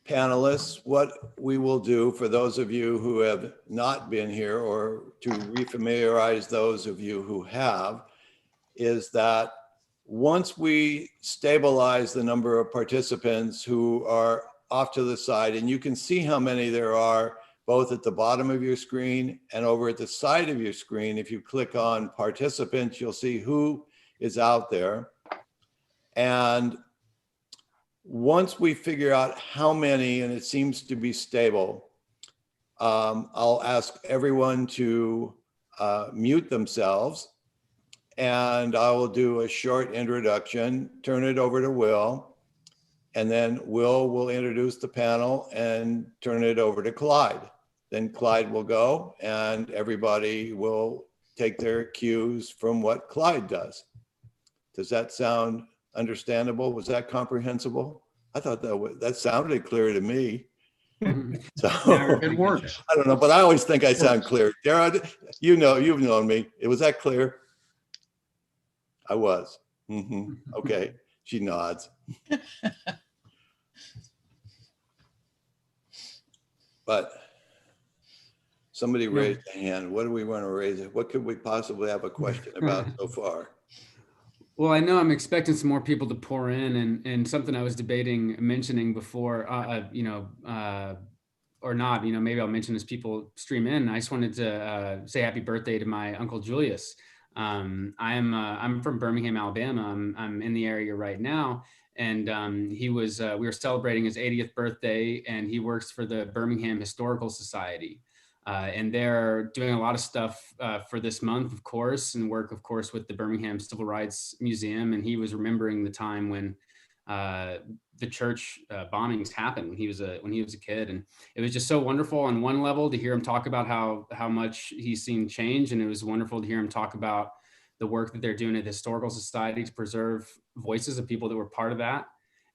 Panelists, what we will do for those of you who have not been here, or to refamiliarize those of you who have, is that once we stabilize the number of participants who are off to the side, and you can see how many there are both at the bottom of your screen and over at the side of your screen. If you click on participants, you'll see who is out there. And once we figure out how many, and it seems to be stable, I'll ask everyone to mute themselves, and I will do a short introduction, turn it over to Will, and then Will will introduce the panel and turn it over to Clyde. Then Clyde will go, and everybody will take their cues from what Clyde does. Does that sound understandable? Was that comprehensible? I thought that sounded clear to me. So it works. I don't know, but I always think I sound clear. Dara, you know, you've known me. Was that clear? I was. Okay, she nods. But somebody raised a hand. What do we want to raise? What could we possibly have a question about so far? Well, I know I'm expecting some more people to pour in, and something I was mentioning before, or not, maybe I'll mention as people stream in. I just wanted to say happy birthday to my Uncle Julius. I'm from Birmingham, Alabama. I'm in the area right now. And we were celebrating his 80th birthday, and he works for the Birmingham Historical Society. And they're doing a lot of stuff for this month, of course, and work, of course, with the Birmingham Civil Rights Museum. And he was remembering the time when the church bombings happened when he was a kid. And it was just so wonderful on one level to hear him talk about how much he's seen change. And it was wonderful to hear him talk about the work that they're doing at the Historical Society to preserve voices of people that were part of that.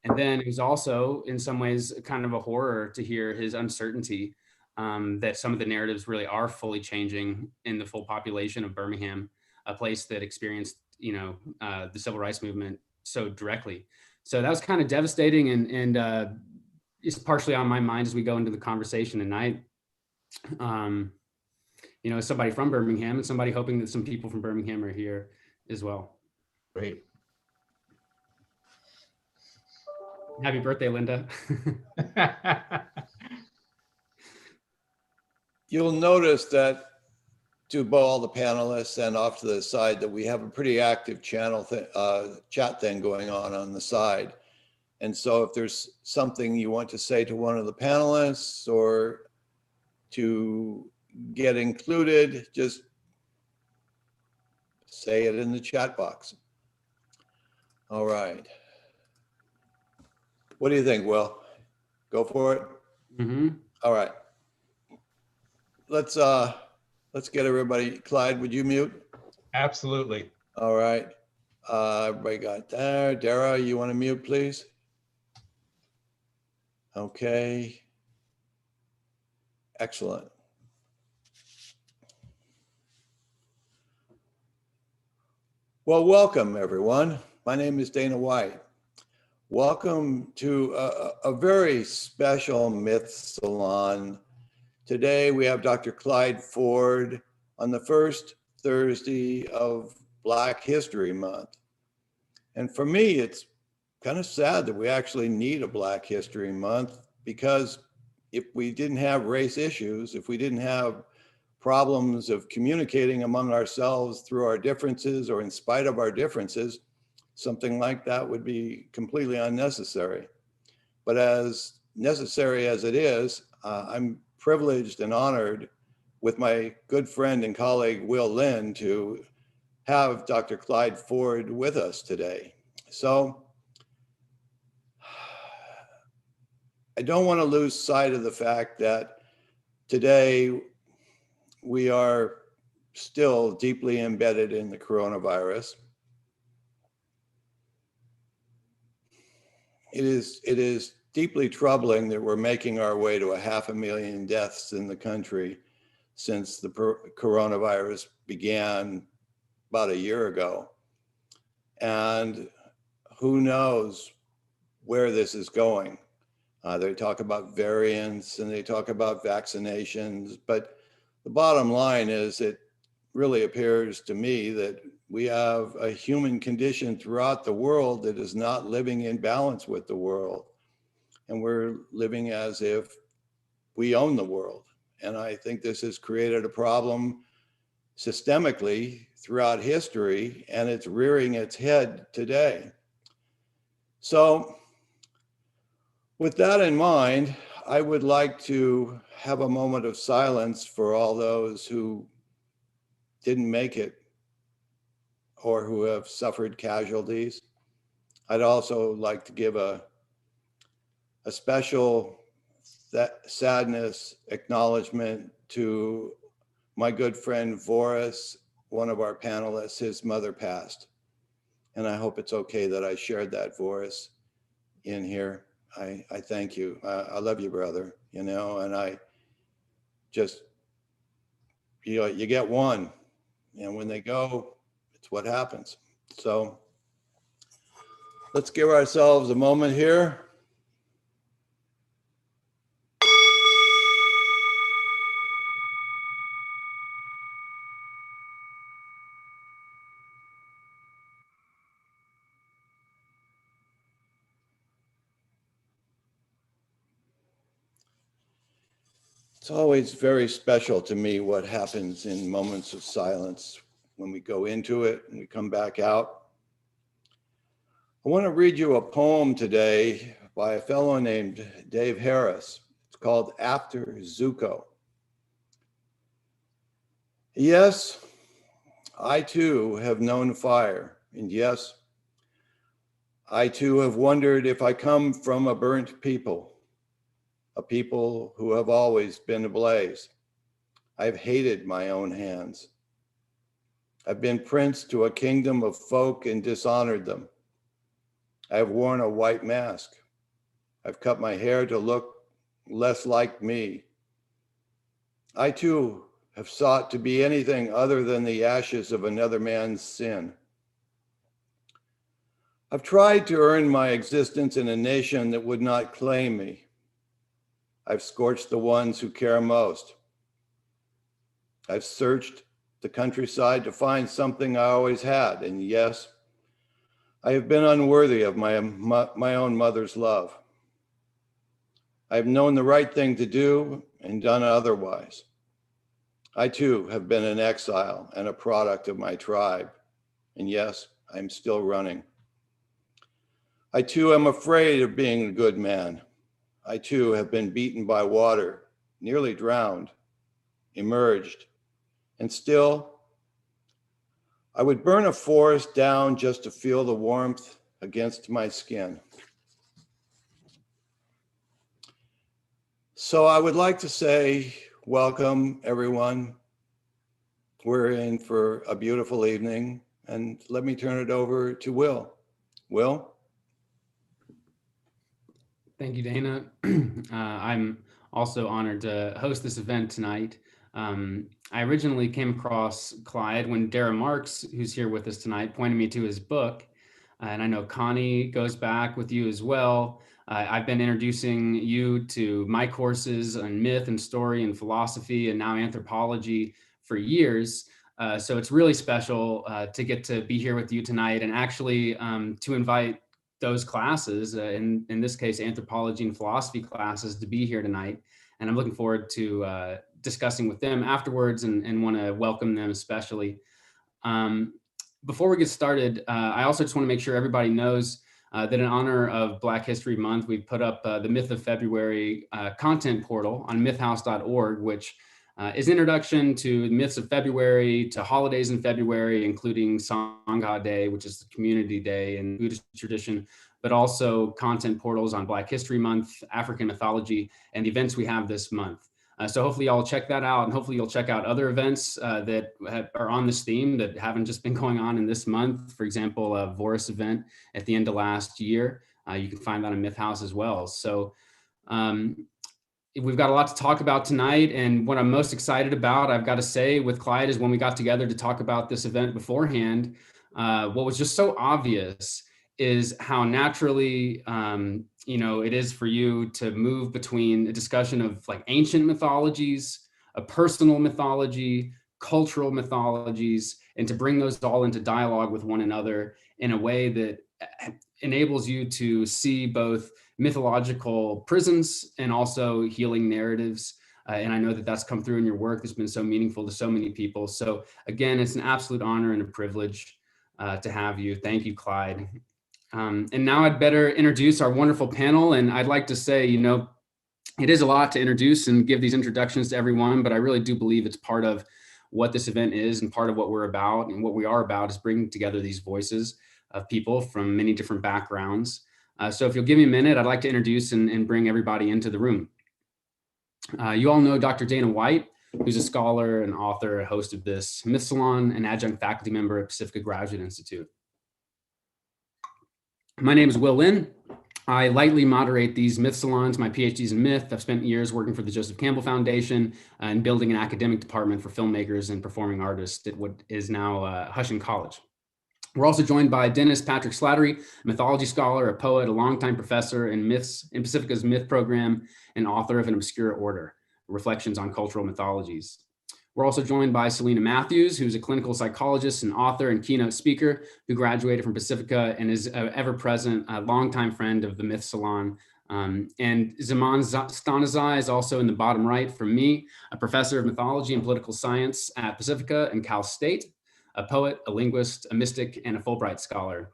And then it was also, in some ways, kind of a horror to hear his uncertainty that some of the narratives really are fully changing in the full population of Birmingham, a place that experienced, the civil rights movement so directly. So that was kind of devastating, and it's partially on my mind as we go into the conversation tonight. As somebody from Birmingham, and somebody hoping that some people from Birmingham are here as well. Great. Happy birthday, Linda. You'll notice that to all the panelists and off to the side that we have a pretty active chat thing going on the side. And so if there's something you want to say to one of the panelists or to get included, just say it in the chat box. All right. What do you think, Will? Go for it? All right. Let's get everybody. Clyde, would you mute? Absolutely. All right. Everybody got there. Dara, you want to mute, please? Okay. Excellent. Well, welcome, everyone. My name is Dana White. Welcome to a very special Myth Salon. Today, we have Dr. Clyde Ford on the first Thursday of Black History Month. And for me, it's kind of sad that we actually need a Black History Month, because if we didn't have race issues, if we didn't have problems of communicating among ourselves through our differences or in spite of our differences, something like that would be completely unnecessary. But as necessary as it is, I'm privileged and honored with my good friend and colleague, Will Lynn, to have Dr. Clyde Ford with us today. So I don't want to lose sight of the fact that today we are still deeply embedded in the coronavirus. It is deeply troubling that we're making our way to 500,000 deaths in the country since the coronavirus began about a year ago. And who knows where this is going. They talk about variants and they talk about vaccinations, but the bottom line is it really appears to me that we have a human condition throughout the world that is not living in balance with the world. And we're living as if we own the world. And I think this has created a problem systemically throughout history, and it's rearing its head today. So with that in mind, I would like to have a moment of silence for all those who didn't make it or who have suffered casualties. I'd also like to give a special sadness acknowledgement to my good friend Voris, one of our panelists. His mother passed. And I hope it's okay that I shared that, Voris, in here. I thank you. I love you, brother, you know, and I just, you know, you get one, and when they go, it's what happens. So let's give ourselves a moment here. It's always very special to me what happens in moments of silence when we go into it and we come back out. I want to read you a poem today by a fellow named Dave Harris. It's called After Zuko. Yes, I too have known fire, and yes, I too have wondered if I come from a burnt people, a people who have always been ablaze. I've hated my own hands. I've been prince to a kingdom of folk and dishonored them. I've worn a white mask. I've cut my hair to look less like me. I too have sought to be anything other than the ashes of another man's sin. I've tried to earn my existence in a nation that would not claim me. I've scorched the ones who care most. I've searched the countryside to find something I always had, and yes, I have been unworthy of my own mother's love. I've known the right thing to do and done otherwise. I too have been an exile and a product of my tribe, and yes, I'm still running. I too am afraid of being a good man. I too have been beaten by water, nearly drowned, emerged, and still, I would burn a forest down just to feel the warmth against my skin. So I would like to say, welcome everyone. We're in for a beautiful evening, and let me turn it over to Will. Will? Thank you, Dana. I'm also honored to host this event tonight. I originally came across Clyde when Dara Marks, who's here with us tonight, pointed me to his book. And I know Connie goes back with you as well. I've been introducing you to my courses on myth and story and philosophy and now anthropology for years. So it's really special to get to be here with you tonight and actually to invite those classes, in this case, anthropology and philosophy classes, to be here tonight. And I'm looking forward to discussing with them afterwards and want to welcome them especially. Before we get started, I also just want to make sure everybody knows that in honor of Black History Month, we've put up the Myth of February content portal on mythhouse.org, which is an introduction to myths of February, to holidays in February, including Sangha Day, which is the community day in Buddhist tradition, but also content portals on Black History Month, African mythology, and the events we have this month. So hopefully y'all check that out, and hopefully you'll check out other events that are on this theme that haven't just been going on in this month. For example, a Voris event at the end of last year. You can find that on Myth House as well. So we've got a lot to talk about tonight, and what I'm most excited about, I've got to say, with Clyde, is when we got together to talk about this event beforehand, what was just so obvious is how naturally, you know, it is for you to move between a discussion of like ancient mythologies, a personal mythology, cultural mythologies, and to bring those all into dialogue with one another in a way that enables you to see both mythological prisons and also healing narratives. And I know that that's come through in your work. That's been so meaningful to so many people. So again, it's an absolute honor and a privilege to have you. Thank you, Clyde. And now I'd better introduce our wonderful panel. And I'd like to say, you know, it is a lot to introduce and give these introductions to everyone, but I really do believe it's part of what this event is and part of what we're about. And what we are about is bringing together these voices of people from many different backgrounds. So if you'll give me a minute, I'd like to introduce and bring everybody into the room. You all know Dr. Dana White, who's a scholar and author, host of this Myth Salon, and adjunct faculty member at Pacifica Graduate Institute. My name is Will Lynn. I lightly moderate these myth salons. My PhD's in myth. I've spent years working for the Joseph Campbell Foundation and building an academic department for filmmakers and performing artists at what is now Husson College. We're also joined by Dennis Patrick Slattery, a mythology scholar, a poet, a longtime professor in myths in Pacifica's myth program, and author of An Obscure Order, Reflections on Cultural Mythologies. We're also joined by Selena Matthews, who's a clinical psychologist and author and keynote speaker who graduated from Pacifica and is an ever-present longtime friend of the Myth Salon. And Zaman Stanizai is also in the bottom right from me, a professor of mythology and political science at Pacifica and Cal State, a poet, a linguist, a mystic, and a Fulbright scholar.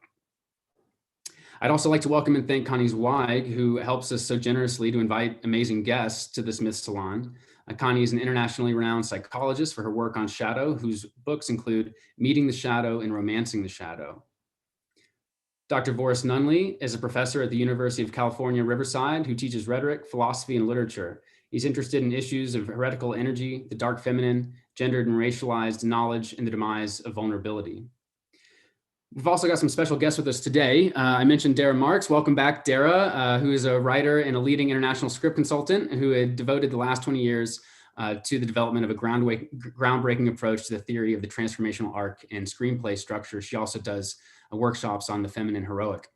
I'd also like to welcome and thank Connie Zweig, who helps us so generously to invite amazing guests to this Myth Salon. Connie is an internationally renowned psychologist for her work on shadow, whose books include Meeting the Shadow and Romancing the Shadow. Dr. Boris Nunley is a professor at the University of California, Riverside, who teaches rhetoric, philosophy, and literature. He's interested in issues of heretical energy, the dark feminine, gendered and racialized knowledge, and the demise of vulnerability. We've also got some special guests with us today. I mentioned Dara Marks. Welcome back, Dara, who is a writer and a leading international script consultant who had devoted the last 20 years to the development of a groundbreaking approach to the theory of the transformational arc and screenplay structure. She also does workshops on the feminine heroic.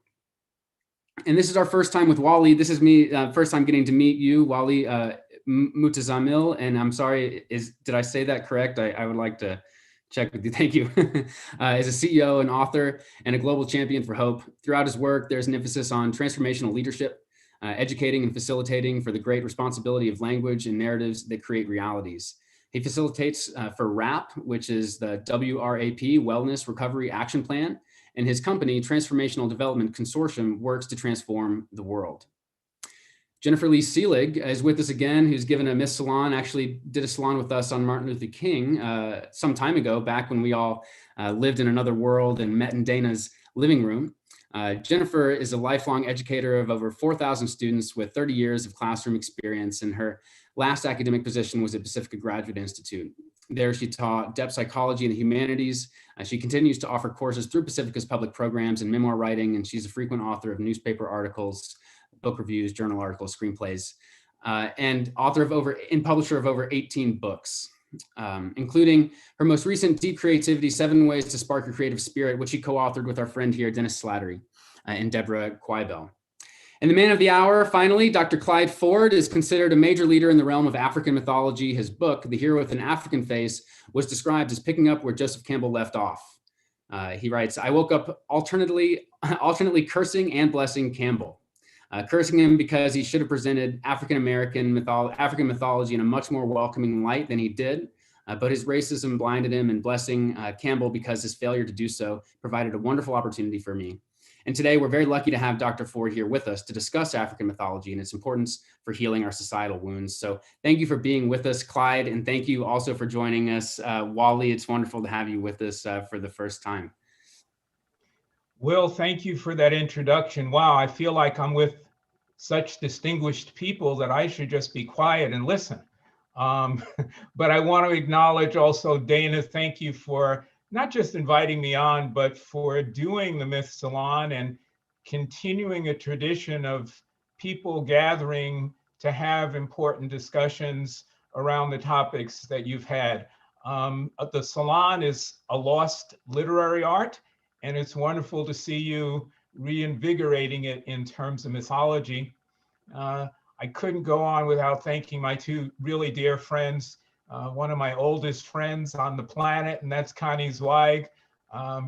And this is our first time with Wally. This is me, first time getting to meet you, Wally Mutazamil. And I'm sorry, did I say that correct? I would like to check with you. Thank you. As a CEO and author and a global champion for hope, throughout his work, there's an emphasis on transformational leadership, educating and facilitating for the great responsibility of language and narratives that create realities. He facilitates for WRAP, which is the WRAP, Wellness Recovery Action Plan, and his company, Transformational Development Consortium, works to transform the world. Jennifer Lee Seelig is with us again, who's given a Myth Salon, actually did a salon with us on Martin Luther King some time ago, back when we all lived in another world and met in Dana's living room. Jennifer is a lifelong educator of over 4,000 students with 30 years of classroom experience, and her last academic position was at Pacifica Graduate Institute. There she taught depth psychology and the humanities. She continues to offer courses through Pacifica's public programs and memoir writing, and she's a frequent author of newspaper articles, book reviews, journal articles, screenplays, and author of and publisher of over 18 books, including her most recent Deep Creativity, 7 Ways to Spark Your Creative Spirit, which she co-authored with our friend here, Dennis Slattery, and Deborah Quibel. And the man of the hour, finally, Dr. Clyde Ford is considered a major leader in the realm of African mythology. His book, The Hero with an African Face, was described as picking up where Joseph Campbell left off. He writes, I woke up alternately cursing and blessing Campbell. Cursing him because he should have presented African mythology in a much more welcoming light than he did, but his racism blinded him, and blessing Campbell because his failure to do so provided a wonderful opportunity for me. And today we're very lucky to have Dr. Ford here with us to discuss African mythology and its importance for healing our societal wounds. So thank you for being with us, Clyde, and thank you also for joining us, Wally. It's wonderful to have you with us for the first time. Will, thank you for that introduction. Wow, I feel like I'm with such distinguished people that I should just be quiet and listen. But I want to acknowledge also, Dana, thank you for not just inviting me on, but for doing the Myth Salon and continuing a tradition of people gathering to have important discussions around the topics that you've had. The Salon is a lost literary art, and it's wonderful to see you reinvigorating it in terms of mythology. I couldn't go on without thanking my two really dear friends, one of my oldest friends on the planet, and that's Connie Zweig.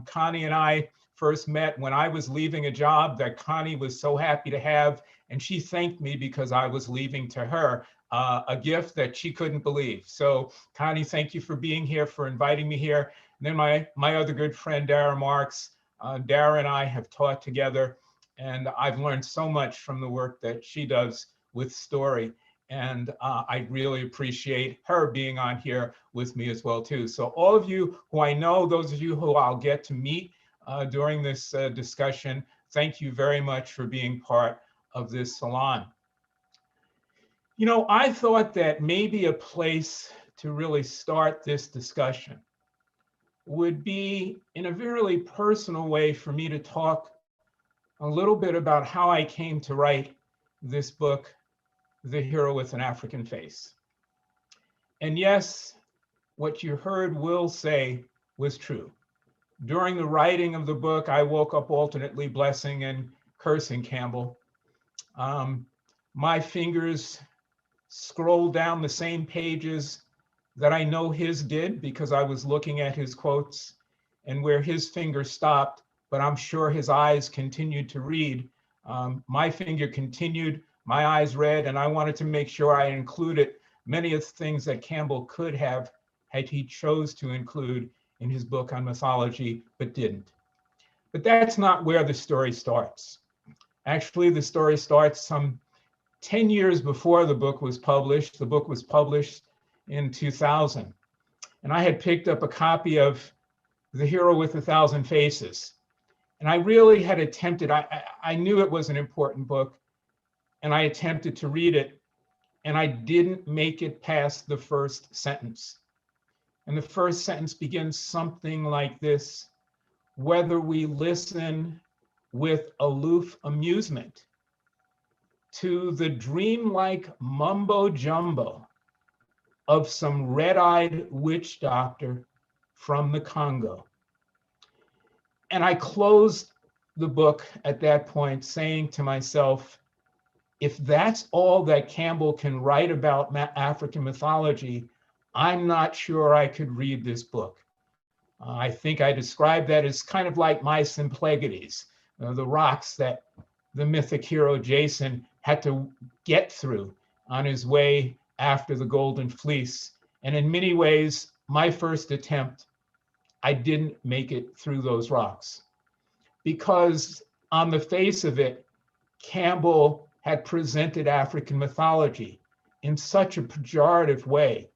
Connie and I first met when I was leaving a job that Connie was so happy to have, and she thanked me because I was leaving to her, a gift that she couldn't believe. So Connie, thank you for being here, for inviting me here. And then my other good friend, Dara Marks. Dara and I have taught together, and I've learned so much from the work that she does with story. And I really appreciate her being on here with me as well too. So all of you who I know, those of you who I'll get to meet during this discussion, thank you very much for being part of this salon. You know, I thought that maybe a place to really start this discussion would be in a very personal way for me to talk a little bit about how I came to write this book, The Hero with an African Face. And yes, what you heard Will say was true. During the writing of the book, I woke up alternately blessing and cursing Campbell. My fingers scrolled down the same pages that I know his did because I was looking at his quotes, and where his finger stopped, but I'm sure his eyes continued to read. My finger continued, my eyes read, and I wanted to make sure I included many of the things that Campbell could have had he chose to include in his book on mythology, but didn't. But that's not where the story starts. Actually, the story starts some 10 years before the book was published. The book was published in 2000. And I had picked up a copy of The Hero with a Thousand Faces. And I really had attempted, I knew it was an important book, and I attempted to read it, and I didn't make it past the first sentence. And the first sentence begins something like this: whether we listen with aloof amusement to the dreamlike mumbo jumbo of some red-eyed witch doctor from the Congo. And I closed the book at that point saying to myself, if that's all that Campbell can write about African mythology, I'm not sure I could read this book. I think I described that as kind of like my Symplegades, the rocks that the mythic hero Jason had to get through on his way after the Golden Fleece. And in many ways, my first attempt, I didn't make it through those rocks. Because on the face of it, Campbell had presented African mythology in such a pejorative way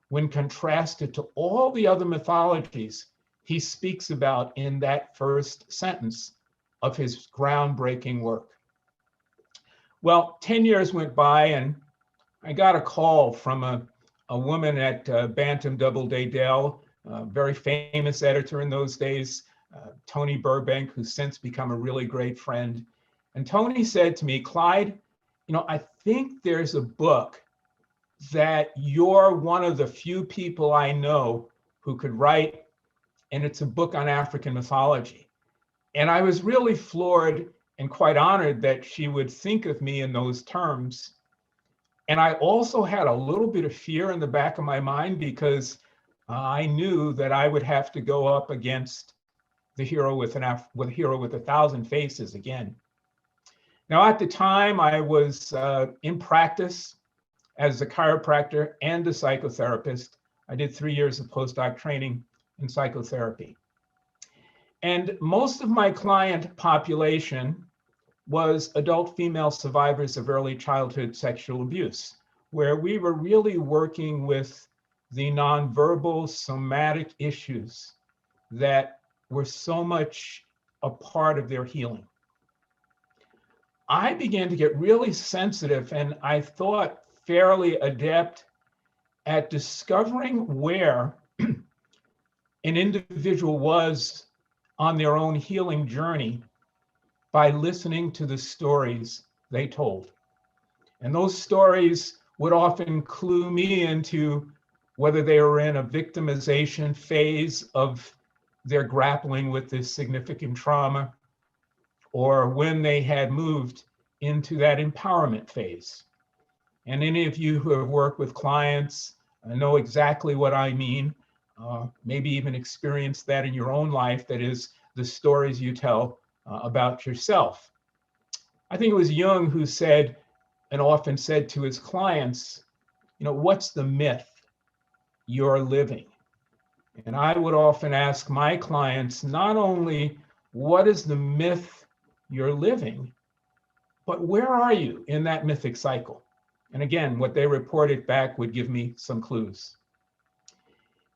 when contrasted to all the other mythologies he speaks about in that first sentence of his groundbreaking work. Well, 10 years went by, and I got a call from a woman at Bantam Doubleday Dell, a very famous editor in those days, Tony Burbank, who's since become a really great friend. And Tony said to me, Clyde, you know, I think there's a book that you're one of the few people I know who could write, and it's a book on African mythology. And I was really floored and quite honored that she would think of me in those terms. And I also had a little bit of fear in the back of my mind because I knew that I would have to go up against the hero with a thousand faces again. Now, at the time, I was in practice as a chiropractor and a psychotherapist. I did 3 years of postdoc training in psychotherapy. And most of my client population was adult female survivors of early childhood sexual abuse, where we were really working with the nonverbal somatic issues that were so much a part of their healing. I began to get really sensitive, and I thought fairly adept at discovering where an individual was on their own healing journey by listening to the stories they told. And those stories would often clue me into whether they were in a victimization phase of their grappling with this significant trauma, or when they had moved into that empowerment phase. And any of you who have worked with clients know exactly what I mean, maybe even experienced that in your own life, that is the stories you tell about yourself. I think it was Jung who said, and often said to his clients, what's the myth you're living? And I would often ask my clients, not only what is the myth you're living, but where are you in that mythic cycle? And again, what they reported back would give me some clues.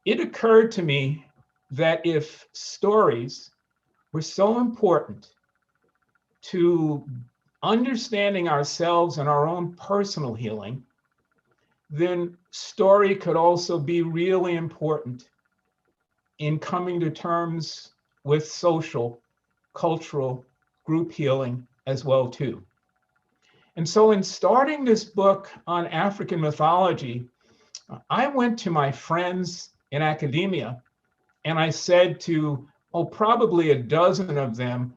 It occurred to me that if stories were so important to understanding ourselves and our own personal healing, then story could also be really important in coming to terms with social, cultural, group healing as well too. And so in starting this book on African mythology, I went to my friends in academia and I said to, probably a dozen of them,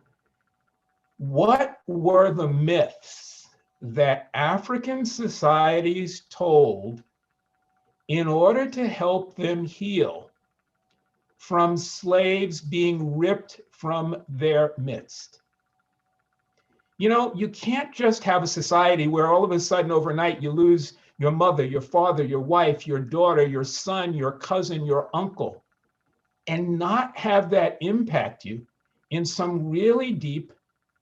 what were the myths that African societies told in order to help them heal from slaves being ripped from their midst? You can't just have a society where all of a sudden overnight you lose your mother, your father, your wife, your daughter, your son, your cousin, your uncle, and not have that impact you in some really deep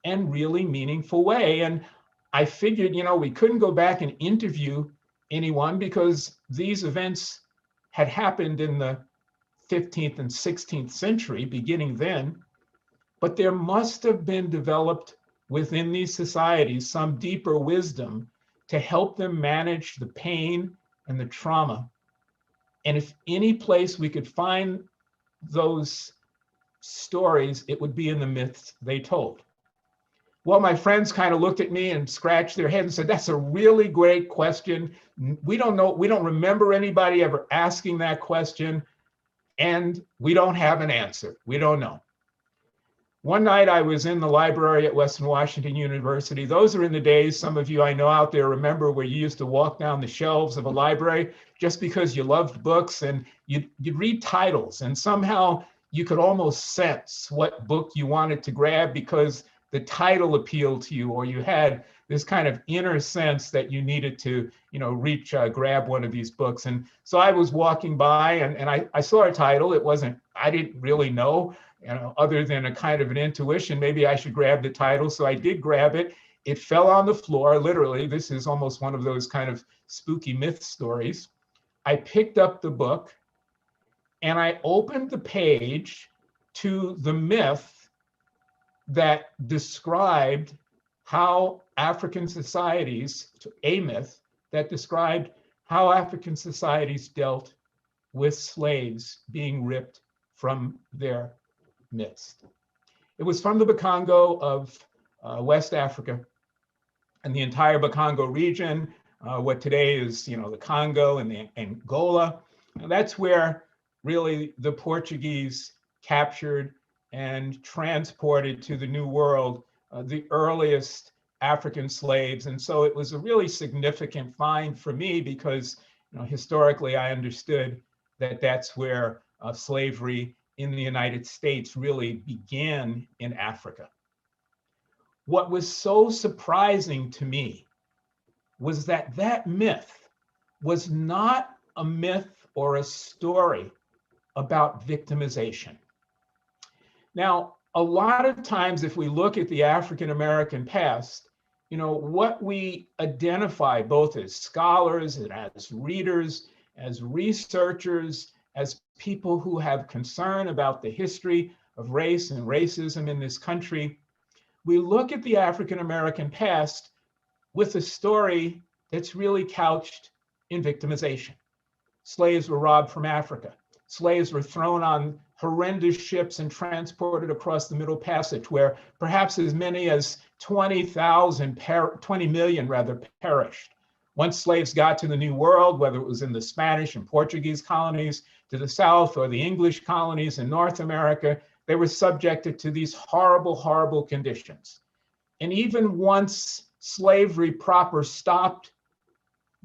and really meaningful way. And I figured, we couldn't go back and interview anyone because these events had happened in the 15th and 16th century, beginning then, but there must have been developed within these societies some deeper wisdom to help them manage the pain and the trauma. And if any place we could find those stories, it would be in the myths they told. Well, my friends kind of looked at me and scratched their head and said, that's a really great question. We don't know, we don't remember anybody ever asking that question, and we don't have an answer. We don't know. One night I was in the library at Western Washington University. Those are in the days, some of you I know out there remember, where you used to walk down the shelves of a library just because you loved books, and you'd read titles, and somehow you could almost sense what book you wanted to grab because the title appealed to you, or you had this kind of inner sense that you needed to, grab one of these books. And so I was walking by and I saw a title. I didn't really know, other than a kind of an intuition, maybe I should grab the title. So I did grab it. It fell on the floor, literally. This is almost one of those kind of spooky myth stories. I picked up the book and I opened the page to the myth that described how African societies, a myth that described how African societies dealt with slaves being ripped from their midst. It was from the Bakongo of West Africa and the entire Bakongo region, what today is, the Congo and the Angola. And that's where really the Portuguese captured and transported to the New World the earliest African slaves. And so it was a really significant find for me because historically I understood that that's where slavery in the United States really began in Africa. What was so surprising to me was that that myth was not a myth or a story about victimization. Now, a lot of times, if we look at the African American past, what we identify both as scholars and as readers, as researchers, as people who have concern about the history of race and racism in this country, we look at the African American past with a story that's really couched in victimization. Slaves were robbed from Africa. Slaves were thrown on horrendous ships and transported across the Middle Passage, where perhaps as many as 20 million perished. Once slaves got to the New World, whether it was in the Spanish and Portuguese colonies to the south or the English colonies in North America, they were subjected to these horrible, horrible conditions. And even once slavery proper stopped,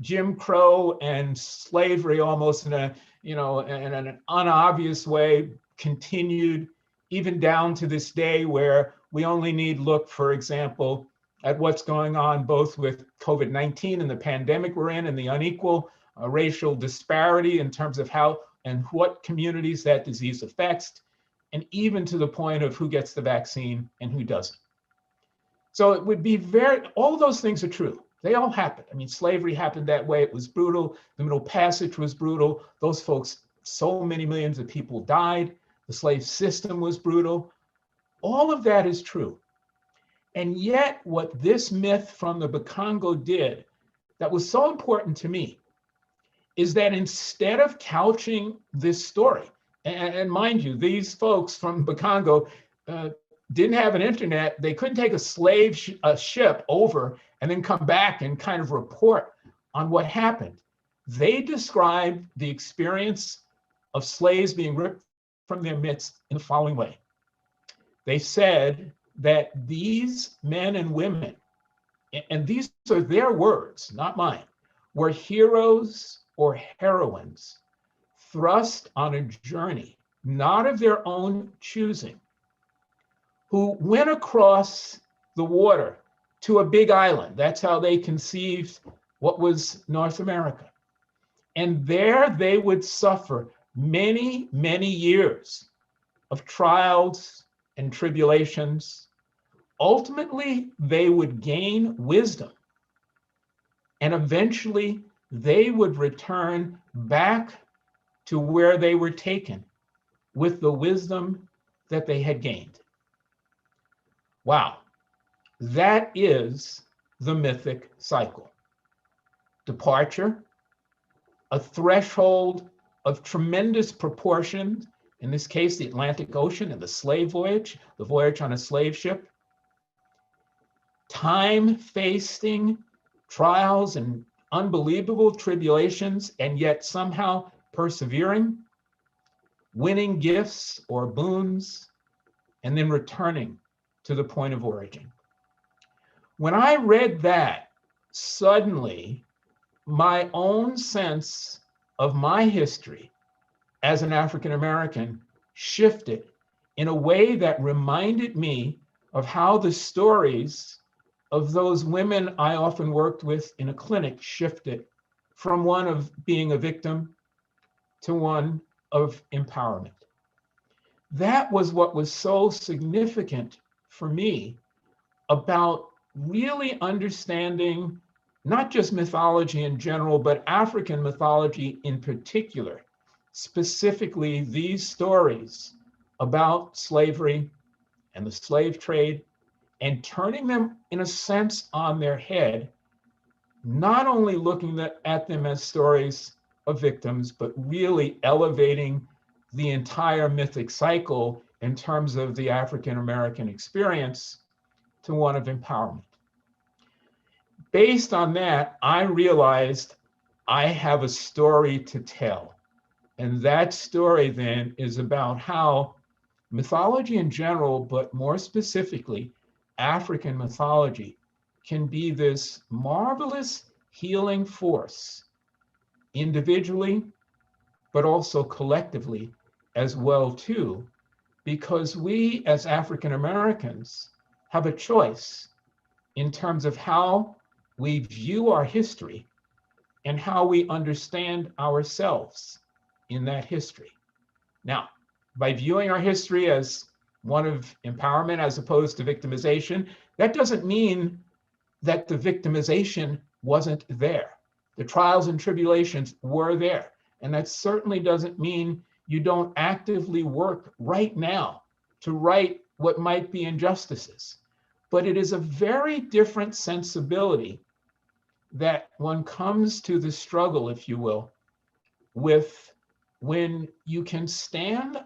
Jim Crow and slavery almost in a, in an unobvious way continued even down to this day, where we only need look, for example, at what's going on both with COVID-19 and the pandemic we're in, and the unequal racial disparity in terms of how and what communities that disease affects, and even to the point of who gets the vaccine and who doesn't. So it would be all those things are true. They all happened. I mean, slavery happened that way. It was brutal. The Middle Passage was brutal. Those folks, so many millions of people died. The slave system was brutal. All of that is true. And yet what this myth from the Bakongo did that was so important to me is that instead of couching this story, and mind you, these folks from Bakongo didn't have an internet. They couldn't take a slave ship over and then come back and kind of report on what happened. They described the experience of slaves being ripped from their midst in the following way. They said that these men and women, and these are their words, not mine, were heroes or heroines thrust on a journey, not of their own choosing, who went across the water to a big island. That's how they conceived what was North America. And there they would suffer many, many years of trials and tribulations. Ultimately, they would gain wisdom, and eventually they would return back to where they were taken with the wisdom that they had gained. Wow, that is the mythic cycle. Departure, a threshold of tremendous proportions, in this case, the Atlantic Ocean and the slave voyage, the voyage on a slave ship. Time facing trials and unbelievable tribulations, and yet somehow persevering, winning gifts or boons, and then returning to the point of origin. When I read that, suddenly my own sense of my history as an African American shifted in a way that reminded me of how the stories of those women I often worked with in a clinic shifted from one of being a victim to one of empowerment. That was what was so significant for me about really understanding not just mythology in general, but African mythology in particular, specifically these stories about slavery and the slave trade, and turning them in a sense on their head, not only looking at them as stories of victims, but really elevating the entire mythic cycle in terms of the African American experience to one of empowerment. Based on that, I realized I have a story to tell. And that story then is about how mythology in general, but more specifically, African mythology, can be this marvelous healing force, individually, but also collectively as well too, because we as African Americans have a choice in terms of how we view our history and how we understand ourselves in that history. Now, by viewing our history as one of empowerment as opposed to victimization, that doesn't mean that the victimization wasn't there. The trials and tribulations were there. And that certainly doesn't mean you don't actively work right now to right what might be injustices. But it is a very different sensibility that one comes to the struggle, if you will, with when you can stand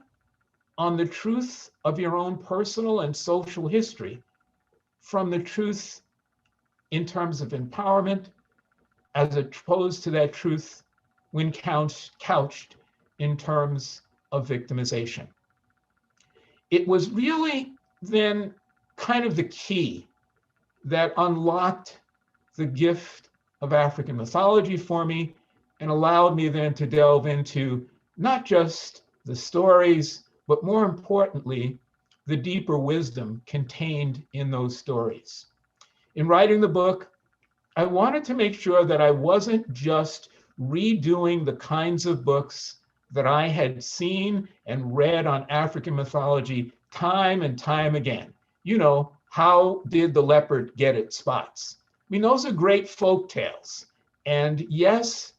on the truth of your own personal and social history from the truth in terms of empowerment, as opposed to that truth when couched in terms of victimization. It was really then kind of the key that unlocked the gift of African mythology for me and allowed me then to delve into not just the stories, but more importantly, the deeper wisdom contained in those stories. In writing the book, I wanted to make sure that I wasn't just redoing the kinds of books that I had seen and read on African mythology time and time again. You know, how did the leopard get its spots? I mean, those are great folk tales. And yes,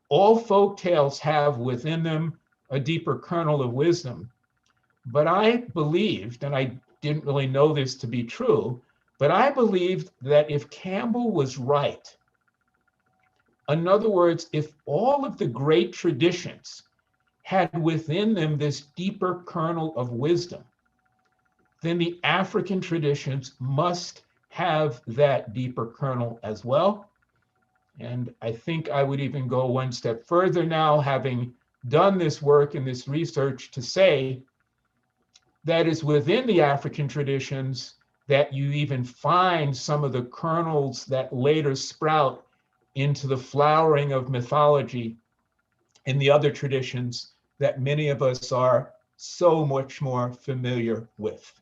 all folk tales have within them a deeper kernel of wisdom. But I believed, and I didn't really know this to be true, but I believed that if Campbell was right, in other words, if all of the great traditions had within them this deeper kernel of wisdom, then the African traditions must have that deeper kernel as well. And I think I would even go one step further now, having done this work and this research, to say that is within the African traditions that you even find some of the kernels that later sprout into the flowering of mythology in the other traditions that many of us are so much more familiar with.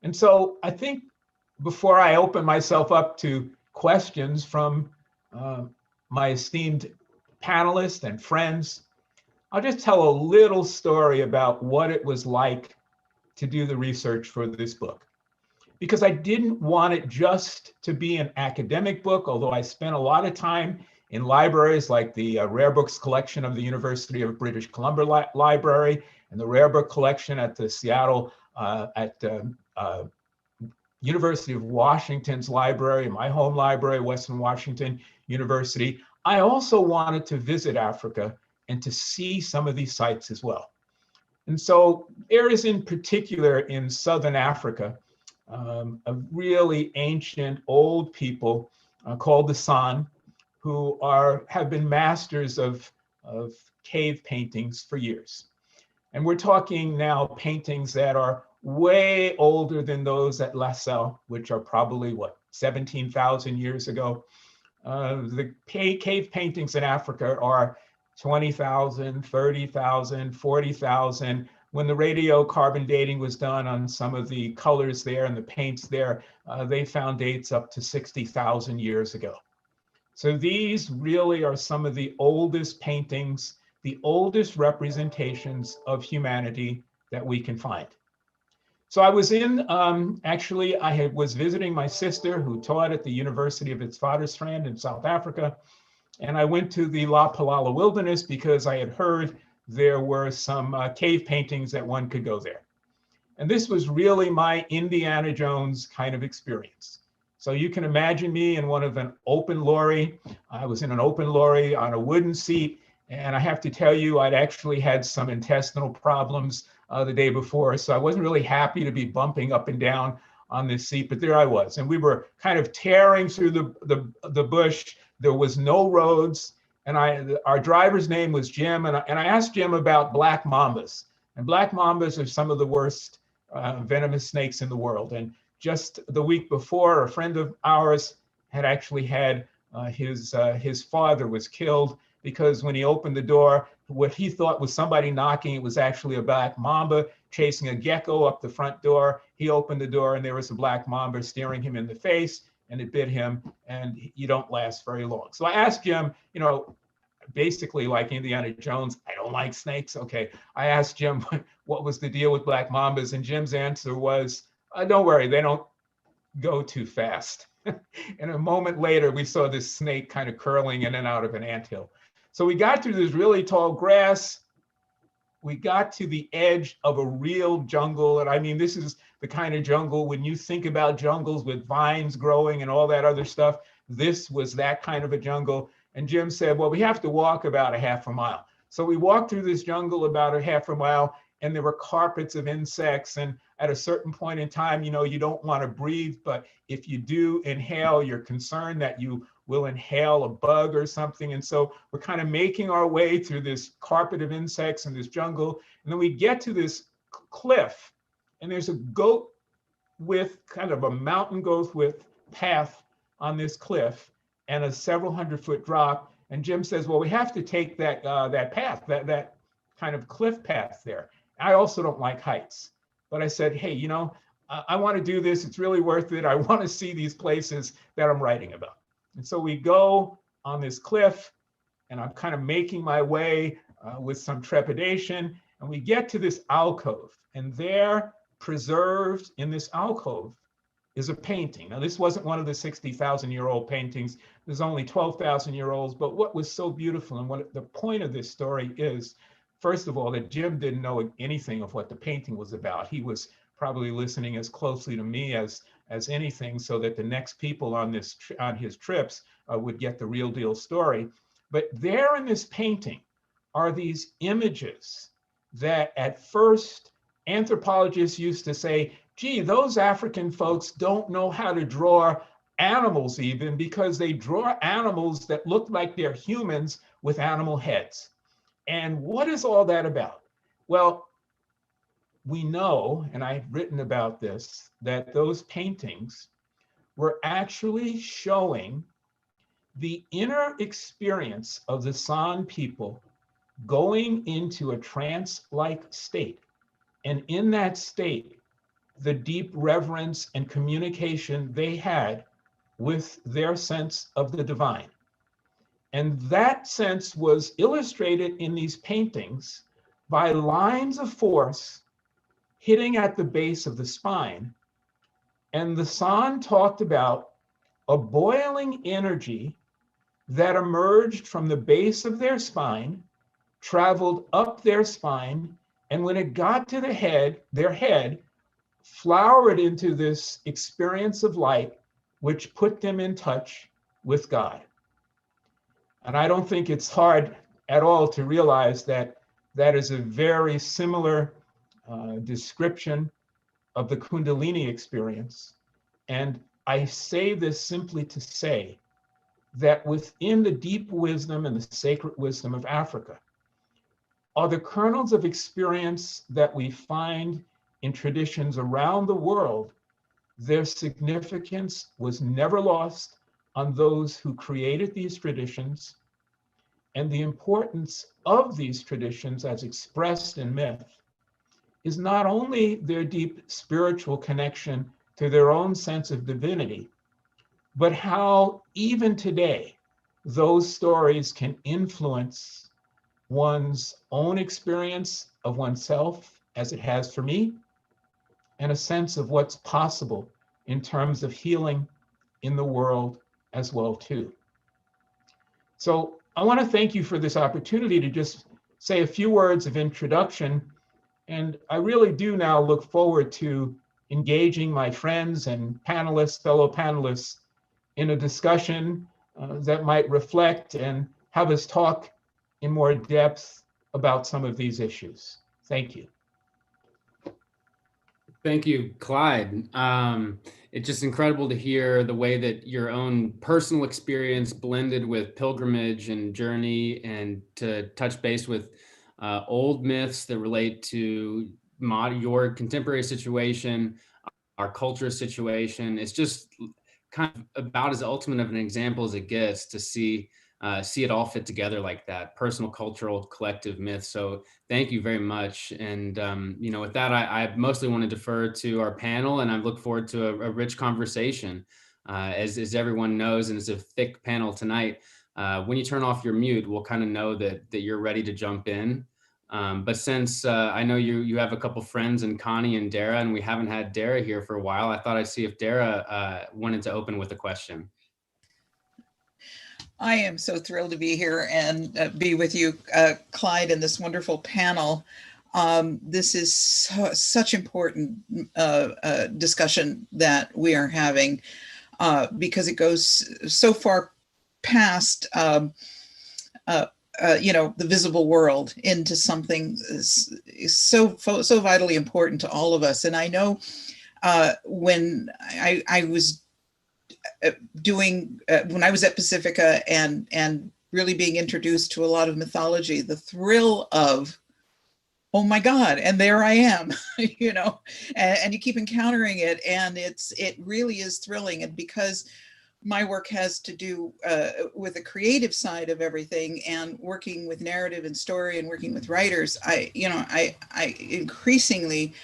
And so I think before I open myself up to questions from my esteemed panelists and friends, I'll just tell a little story about what it was like to do the research for this book. Because I didn't want it just to be an academic book, although I spent a lot of time in libraries like the Rare Books collection of the University of British Columbia Library and the Rare Book collection at the Seattle, University of Washington's library, my home library, Western Washington University. I also wanted to visit Africa and to see some of these sites as well. And so there is in particular in Southern Africa, a really ancient old people called the San, who have been masters of cave paintings for years. And we're talking now paintings that are way older than those at La Salle, which are probably, 17,000 years ago. The cave paintings in Africa are 20,000, 30,000, 40,000. When the radiocarbon dating was done on some of the colors there and the paints there, they found dates up to 60,000 years ago. So these really are some of the oldest paintings, the oldest representations of humanity that we can find. So I was was visiting my sister who taught at the University of Witwatersrand in South Africa. And I went to the La Palala Wilderness because I had heard there were some cave paintings that one could go there. And this was really my Indiana Jones kind of experience. So you can imagine me in an open lorry. I was in an open lorry on a wooden seat. And I have to tell you, I'd actually had some intestinal problems the day before. So I wasn't really happy to be bumping up and down on this seat, but there I was. And we were kind of tearing through the bush. There was no roads. And our driver's name was Jim. And I asked Jim about black mambas. And black mambas are some of the worst venomous snakes in the world. And just the week before, a friend of ours had actually had his father was killed because when he opened the door, what he thought was somebody knocking, it was actually a black mamba chasing a gecko up the front door. He opened the door and there was a black mamba staring him in the face, and it bit him, and you don't last very long. So I asked Jim, basically like Indiana Jones, I don't like snakes. Okay, I asked Jim what was the deal with black mambas, and Jim's answer was, don't worry, they don't go too fast. And a moment later, we saw this snake kind of curling in and out of an anthill. So we got through this really tall grass. We got to the edge of a real jungle. And I mean, this is the kind of jungle, when you think about jungles with vines growing and all that other stuff, this was that kind of a jungle. And Jim said, well, we have to walk about a half a mile. So we walked through this jungle about a half a mile, and there were carpets of insects. And at a certain point in time, you don't want to breathe, but if you do inhale, you're concerned that you will inhale a bug or something. And so we're kind of making our way through this carpet of insects in this jungle. And then we get to this cliff, and there's a goat with kind of a mountain goat with path on this cliff and a several 100-foot drop. And Jim says, well, we have to take that path, that kind of cliff path there. I also don't like heights, but I said, hey, you know, I want to do this. It's really worth it. I want to see these places that I'm writing about. And so we go on this cliff, and I'm kind of making my way with some trepidation, and we get to this alcove, and there, preserved in this alcove, is a painting. Now, this wasn't one of the 60,000-year-old paintings. There's only 12,000-year-olds. But what was so beautiful, and what the point of this story is, first of all, that Jim didn't know anything of what the painting was about. He was probably listening as closely to me as anything, so that the next people on his trips would get the real deal story. But there in this painting are these images that at first anthropologists used to say, gee, those African folks don't know how to draw animals even, because they draw animals that look like they're humans with animal heads. And what is all that about? Well, we know, and I've written about this, that those paintings were actually showing the inner experience of the San people going into a trance-like state. And in that state, the deep reverence and communication they had with their sense of the divine. And that sense was illustrated in these paintings by lines of force hitting at the base of the spine. And the San talked about a boiling energy that emerged from the base of their spine, traveled up their spine, and when it got to the head, their head flowered into this experience of light, which put them in touch with God. And I don't think it's hard at all to realize that that is a very similar description of the Kundalini experience. And I say this simply to say that within the deep wisdom and the sacred wisdom of Africa are the kernels of experience that we find in traditions around the world. Their significance was never lost on those who created these traditions, and the importance of these traditions as expressed in myth is not only their deep spiritual connection to their own sense of divinity, but how even today those stories can influence one's own experience of oneself, as it has for me, and a sense of what's possible in terms of healing in the world as well too. So I want to thank you for this opportunity to just say a few words of introduction. And I really do now look forward to engaging my friends and panelists, fellow panelists, in a discussion that might reflect and have us talk in more depth about some of these issues. Thank you. Thank you, Clyde. It's just incredible to hear the way that your own personal experience blended with pilgrimage and journey, and to touch base with old myths that relate to your contemporary situation, our culture situation. It's just kind of about as ultimate of an example as it gets to see it all fit together like that, personal, cultural, collective myth. So thank you very much. And, with that, I mostly want to defer to our panel, and I look forward to a rich conversation. As everyone knows, and it's a thick panel tonight, when you turn off your mute, we'll kind of know that you're ready to jump in. But since I know you have a couple friends in Connie and Dara, and we haven't had Dara here for a while, I thought I'd see if Dara wanted to open with a question. I am so thrilled to be here and be with you, Clyde, in this wonderful panel. This is such important discussion that we are having because it goes so far past the visible world into something so vitally important to all of us. And I know when I was when I was at Pacifica and really being introduced to a lot of mythology, the thrill of oh my God, and there I am, you know, and you keep encountering it, and it really is thrilling. And because my work has to do with the creative side of everything, and working with narrative and story, and working with writers, I increasingly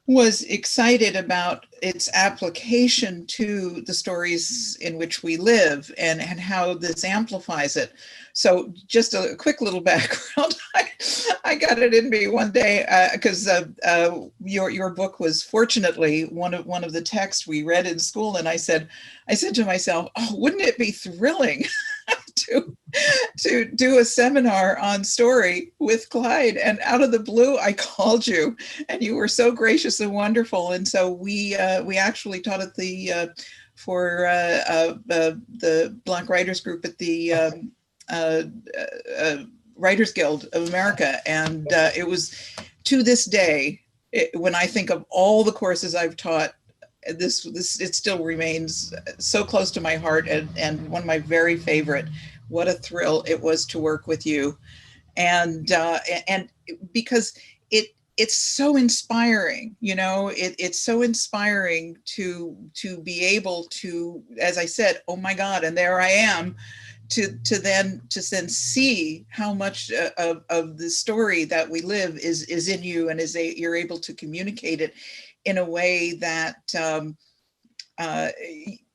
was excited about its application to the stories in which we live, and how this amplifies it. So just a quick little background. I got it in me one day because your book was fortunately one of the texts we read in school, and I said to myself, oh, wouldn't it be thrilling to do a seminar on story with Clyde? And out of the blue, I called you, and you were so gracious and wonderful. And so we actually taught at the Black Writers Group at the Writers Guild of America. And it was, to this day, when I think of all the courses I've taught, this it still remains so close to my heart, and one of my very favorite. What a thrill it was to work with you, and because it's so inspiring, you know, it's so inspiring to be able to, as I said, oh my God, and there I am, to then see how much of the story that we live is in you, and you're able to communicate it in a way that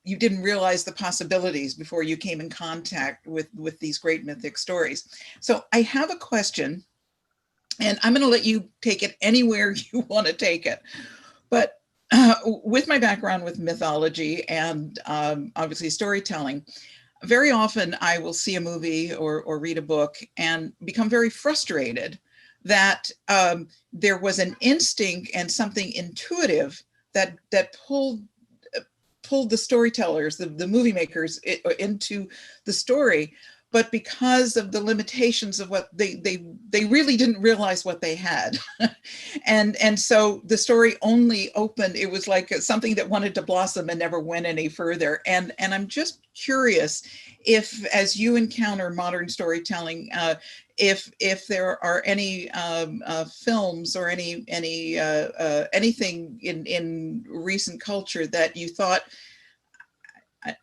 you didn't realize the possibilities before you came in contact with these great mythic stories. So I have a question, and I'm going to let you take it anywhere you want to take it. But with my background with mythology and obviously storytelling, very often I will see a movie or read a book and become very frustrated that there was an instinct and something intuitive that pulled the storytellers, the movie makers, into the story. But because of the limitations of what they really didn't realize what they had. and so the story only opened, it was like something that wanted to blossom and never went any further. And I'm just curious if, as you encounter modern storytelling, if there are any films or anything in recent culture that you thought,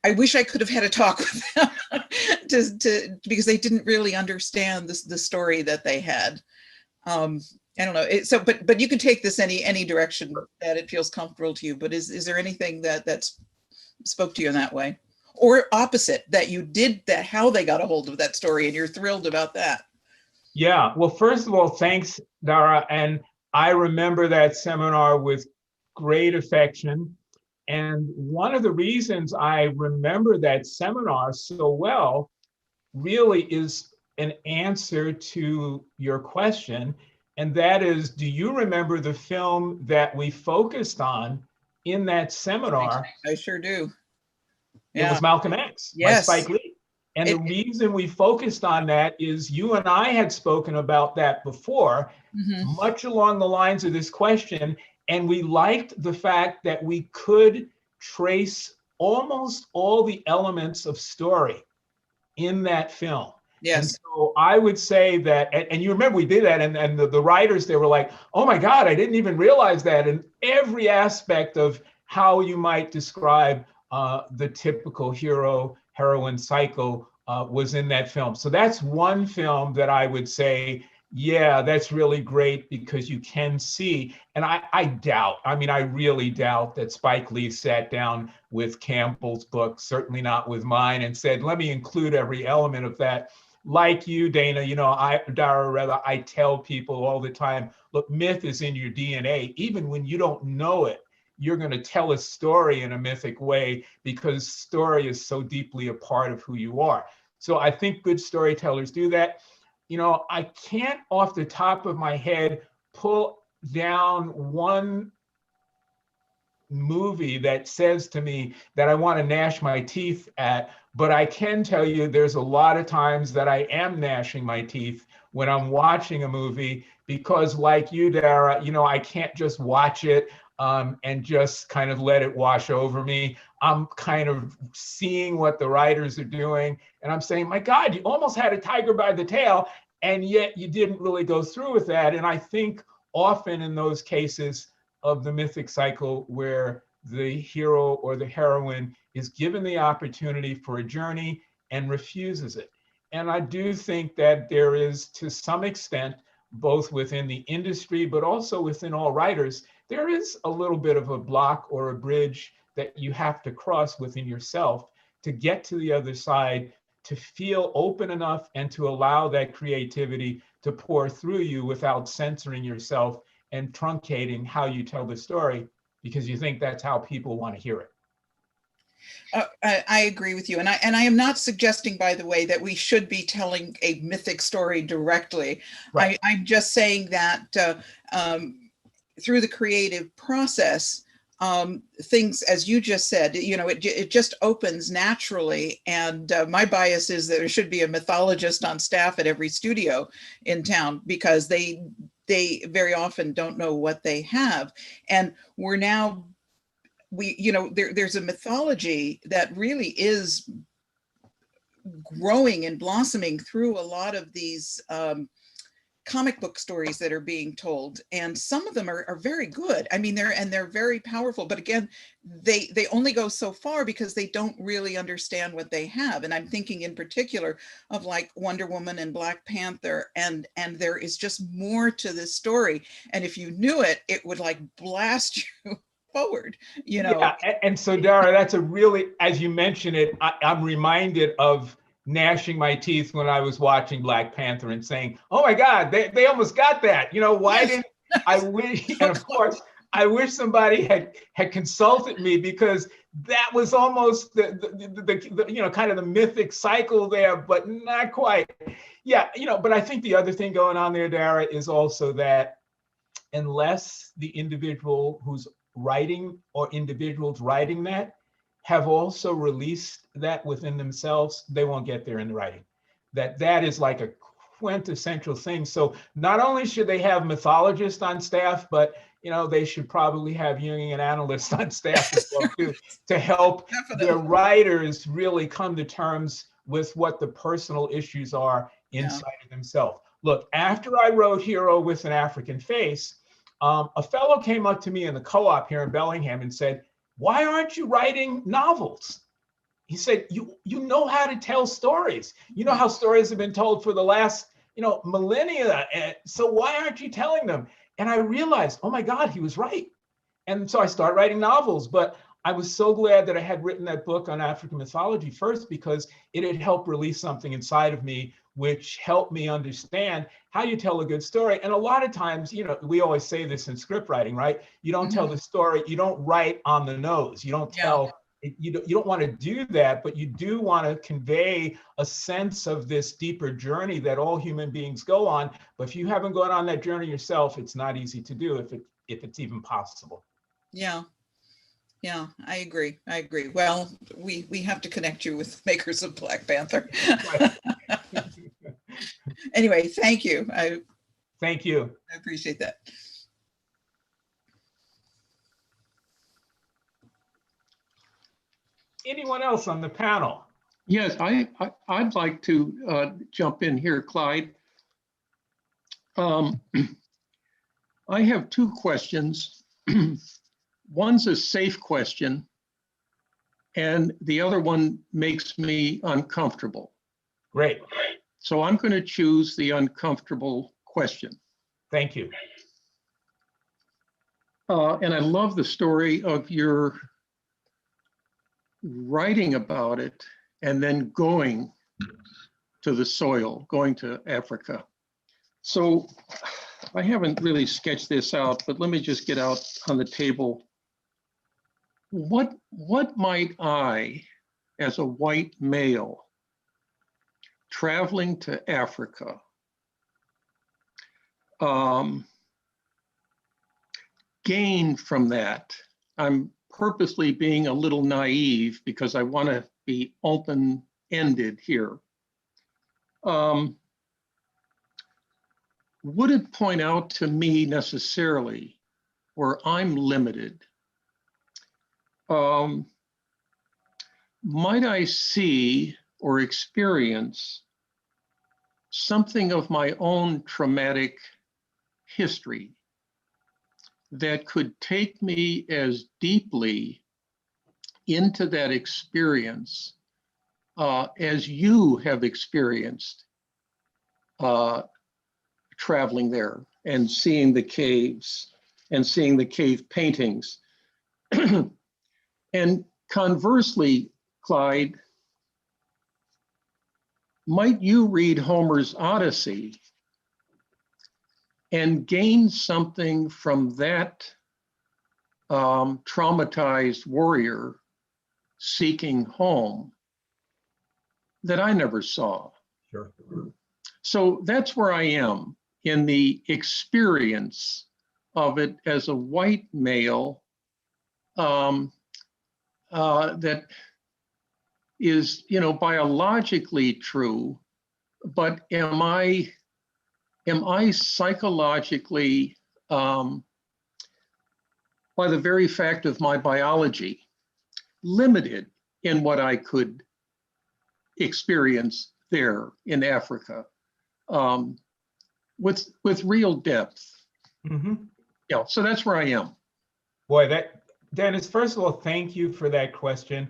I wish I could have had a talk with them because they didn't really understand the story that they had. I don't know. But you can take this any direction that it feels comfortable to you. But is there anything that spoke to you in that way, or opposite, that you did that, how they got a hold of that story and you're thrilled about that? Yeah. Well, first of all, thanks, Dara. And I remember that seminar with great affection. And one of the reasons I remember that seminar so well really is an answer to your question. And that is, do you remember the film that we focused on in that seminar? I sure do. Yeah. It was Malcolm X, yes, by Spike Lee. And the reason we focused on that is you and I had spoken about that before, much along the lines of this question. And we liked the fact that we could trace almost all the elements of story in that film. Yes. And so I would say that, and you remember we did that, and the writers, they were like, oh my God, I didn't even realize that. And every aspect of how you might describe the typical hero-heroine cycle was in that film. So that's one film that I would say, yeah, that's really great, because you can see, and I really doubt that Spike Lee sat down with Campbell's book, certainly not with mine, and said, let me include every element of that. Like you, Dana, I tell people all the time, look, myth is in your DNA. Even when you don't know it, you're going to tell a story in a mythic way, because story is so deeply a part of who you are. So I think good storytellers do that. I can't off the top of my head pull down one movie that says to me that I want to gnash my teeth at, but I can tell you there's a lot of times that I am gnashing my teeth when I'm watching a movie, because like you, Dara, I can't just watch it and just kind of let it wash over me. I'm kind of seeing what the writers are doing, and I'm saying, my God, you almost had a tiger by the tail, and yet you didn't really go through with that. And I think often in those cases of the mythic cycle where the hero or the heroine is given the opportunity for a journey and refuses it. And I do think that there is, to some extent, both within the industry, but also within all writers, there is a little bit of a block or a bridge that you have to cross within yourself to get to the other side, to feel open enough and to allow that creativity to pour through you without censoring yourself and truncating how you tell the story, because you think that's how people want to hear it. I agree with you. And I am not suggesting, by the way, that we should be telling a mythic story directly. Right. I'm just saying that through the creative process, things, as you just said, it just opens naturally. And my bias is that there should be a mythologist on staff at every studio in town, because they very often don't know what they have. And we're now, there's a mythology that really is growing and blossoming through a lot of these comic book stories that are being told, and some of them are very good. I mean, they're very powerful, but again, they only go so far because they don't really understand what they have. And I'm thinking in particular of like Wonder Woman and Black Panther, and there is just more to this story, and if you knew it, it would like blast you forward, Yeah, and so Dara, that's a really, as you mentioned it, I'm reminded of gnashing my teeth when I was watching Black Panther and saying, oh my God, they almost got that. Why Yes. didn't I wish, and of course, I wish somebody had consulted me, because that was almost the kind of the mythic cycle there, but not quite. Yeah, but I think the other thing going on there, Dara, is also that unless the individual who's writing or individuals writing that have also released that within themselves, they won't get there in the writing. That is like a quintessential thing. So not only should they have mythologists on staff, but they should probably have Jungian analysts on staff as well too, to help their writers really come to terms with what the personal issues are inside of themselves. Look, after I wrote Hero with an African Face, a fellow came up to me in the co-op here in Bellingham and said, why aren't you writing novels? He said, you know how to tell stories. You know how stories have been told for the last, millennia. So why aren't you telling them? And I realized, oh my God, he was right. And so I started writing novels. But I was so glad that I had written that book on African mythology first, because it had helped release something inside of me, which helped me understand how you tell a good story. And a lot of times, we always say this in script writing, right? You don't tell the story, you don't write on the nose. You don't tell, you don't want to do that, but you do want to convey a sense of this deeper journey that all human beings go on. But if you haven't gone on that journey yourself, it's not easy to do, if it's even possible. Yeah, I agree. Well, we have to connect you with makers of Black Panther. Anyway, thank you. Thank you. I appreciate that. Anyone else on the panel? Yes, I'd like to jump in here, Clyde. I have two questions. One's a safe question, and the other one makes me uncomfortable. Great. So I'm going to choose the uncomfortable question. Thank you. And I love the story of your writing about it and then going to the soil, going to Africa. So I haven't really sketched this out, but let me just get out on the table. What might I, as a white male, traveling to Africa, gain from that? I'm purposely being a little naive because I want to be open-ended here. Would it point out to me necessarily where I'm limited? Might I see or experience something of my own traumatic history that could take me as deeply into that experience as you have experienced traveling there and seeing the caves and seeing the cave paintings. And conversely, Clyde, might you read Homer's Odyssey and gain something from that traumatized warrior seeking home that I never saw? Sure. So that's where I am in the experience of it as a white male that is, biologically true, but am I psychologically, by the very fact of my biology, limited in what I could experience there in Africa, with real depth? Mm-hmm. Yeah, so that's where I am. Boy, Dennis, first of all, thank you for that question.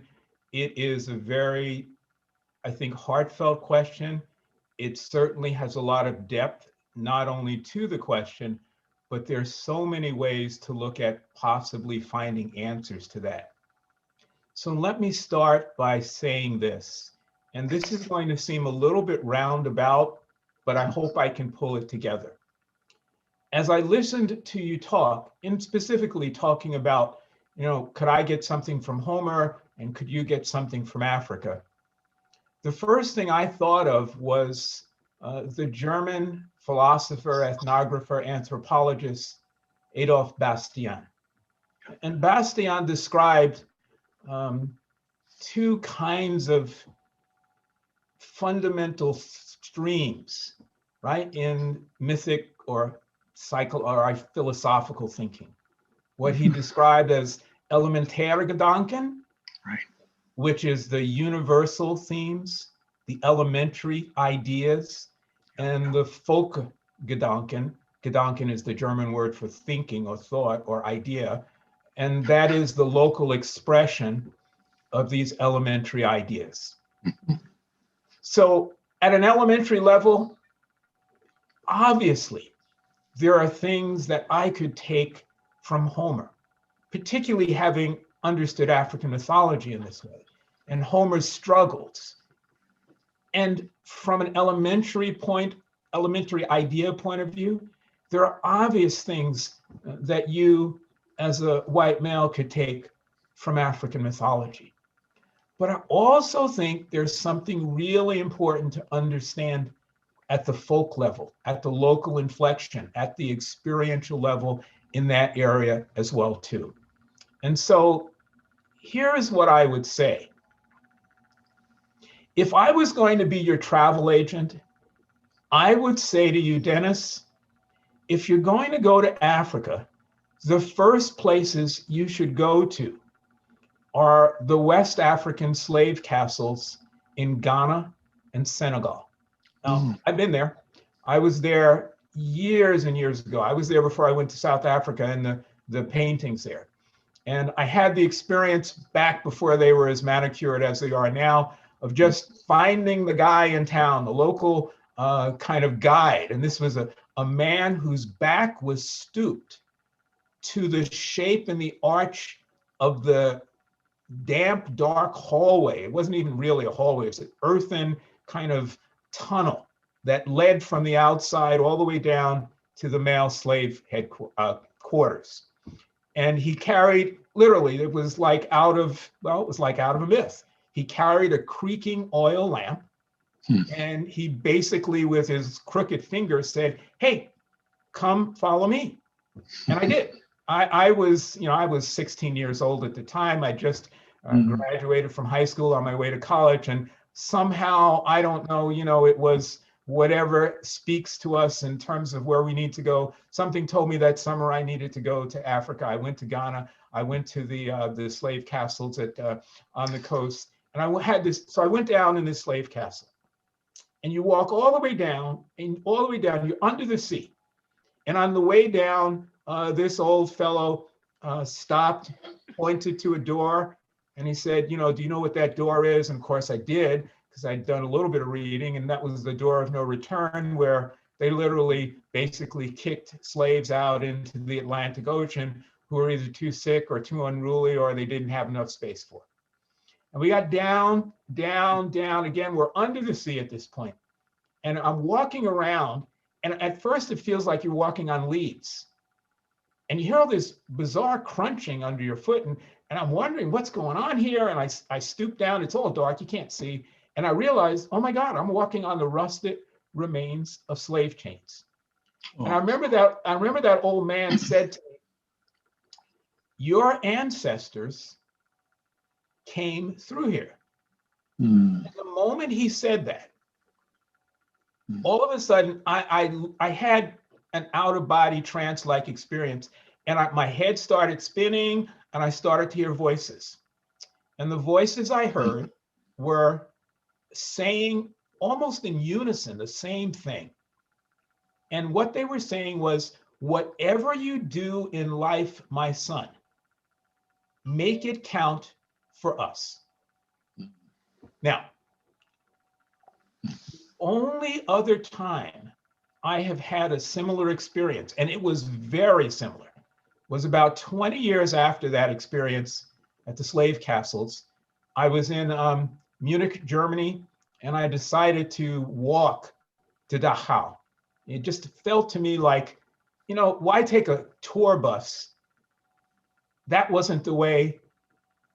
It is a very, I think, heartfelt question. It certainly has a lot of depth, not only to the question, but there's so many ways to look at possibly finding answers to that. So let me start by saying this, and this is going to seem a little bit roundabout, but I hope I can pull it together. As I listened to you talk, and specifically talking about, could I get something from Homer and could you get something from Africa? The first thing I thought of was the German philosopher, ethnographer, anthropologist, Adolf Bastian. And Bastian described two kinds of fundamental streams, right, in mythic or philosophical thinking. What he described as elementary Gedanken, Right, which is the universal themes, the elementary ideas, and the Folkgedanken. Gedanken is the German word for thinking or thought or idea, and that is the local expression of these elementary ideas. So at an elementary level, obviously, there are things that I could take from Homer, particularly having understood African mythology in this way, and Homer's struggles. And from an elementary idea point of view, there are obvious things that you, as a white male, could take from African mythology. But I also think there's something really important to understand at the folk level, at the local inflection, at the experiential level in that area as well too. And so here is what I would say. If I was going to be your travel agent, I would say to you, Dennis, if you're going to go to Africa, the first places you should go to are the West African slave castles in Ghana and Senegal. Now, I've been there. I was there years and years ago. I was there before I went to South Africa and the paintings there. And I had the experience back before they were as manicured as they are now of just finding the guy in town, the local kind of guide. And this was a man whose back was stooped to the shape and the arch of the damp, dark hallway. It wasn't even really a hallway. It was an earthen kind of tunnel that led from the outside all the way down to the male slave quarters. And he carried, literally, it was like out of a myth. He carried a creaking oil lamp, and he basically, with his crooked finger, said, "Hey, come follow me." And I did. I was 16 years old at the time. I just graduated from high school on my way to college, and somehow, I don't know, it was whatever speaks to us in terms of where we need to go. Something told me that summer I needed to go to Africa. I went to Ghana. I went to the slave castles on the coast, and I had this. So I went down in this slave castle, and you walk all the way down, and all the way down, you're under the sea. And on the way down, this old fellow stopped, pointed to a door, and he said, you know, do you know what that door is? And of course I did, because I'd done a little bit of reading, and that was the door of no return, where they literally basically kicked slaves out into the Atlantic Ocean who were either too sick or too unruly, or they didn't have enough space for. And we got down, down, down. Again, we're under the sea at this point. And I'm walking around, and at first it feels like you're walking on leaves. And you hear all this bizarre crunching under your foot, and I'm wondering what's going on here. And I stoop down, it's all dark, you can't see. And I realize, oh my God, I'm walking on the rusted remains of slave chains. Oh. And I remember that old man said to me, your ancestors came through here. And the moment he said that, all of a sudden I had an out-of-body trance-like experience, and my head started spinning, and I started to hear voices. And the voices I heard were saying almost in unison the same thing. And what they were saying was, whatever you do in life, my son, make it count for us. Now, the only other time I have had a similar experience, and it was very similar, was about 20 years after that experience at the slave castles. I was in Munich, Germany, and I decided to walk to Dachau. It just felt to me like, you know, why take a tour bus? That wasn't the way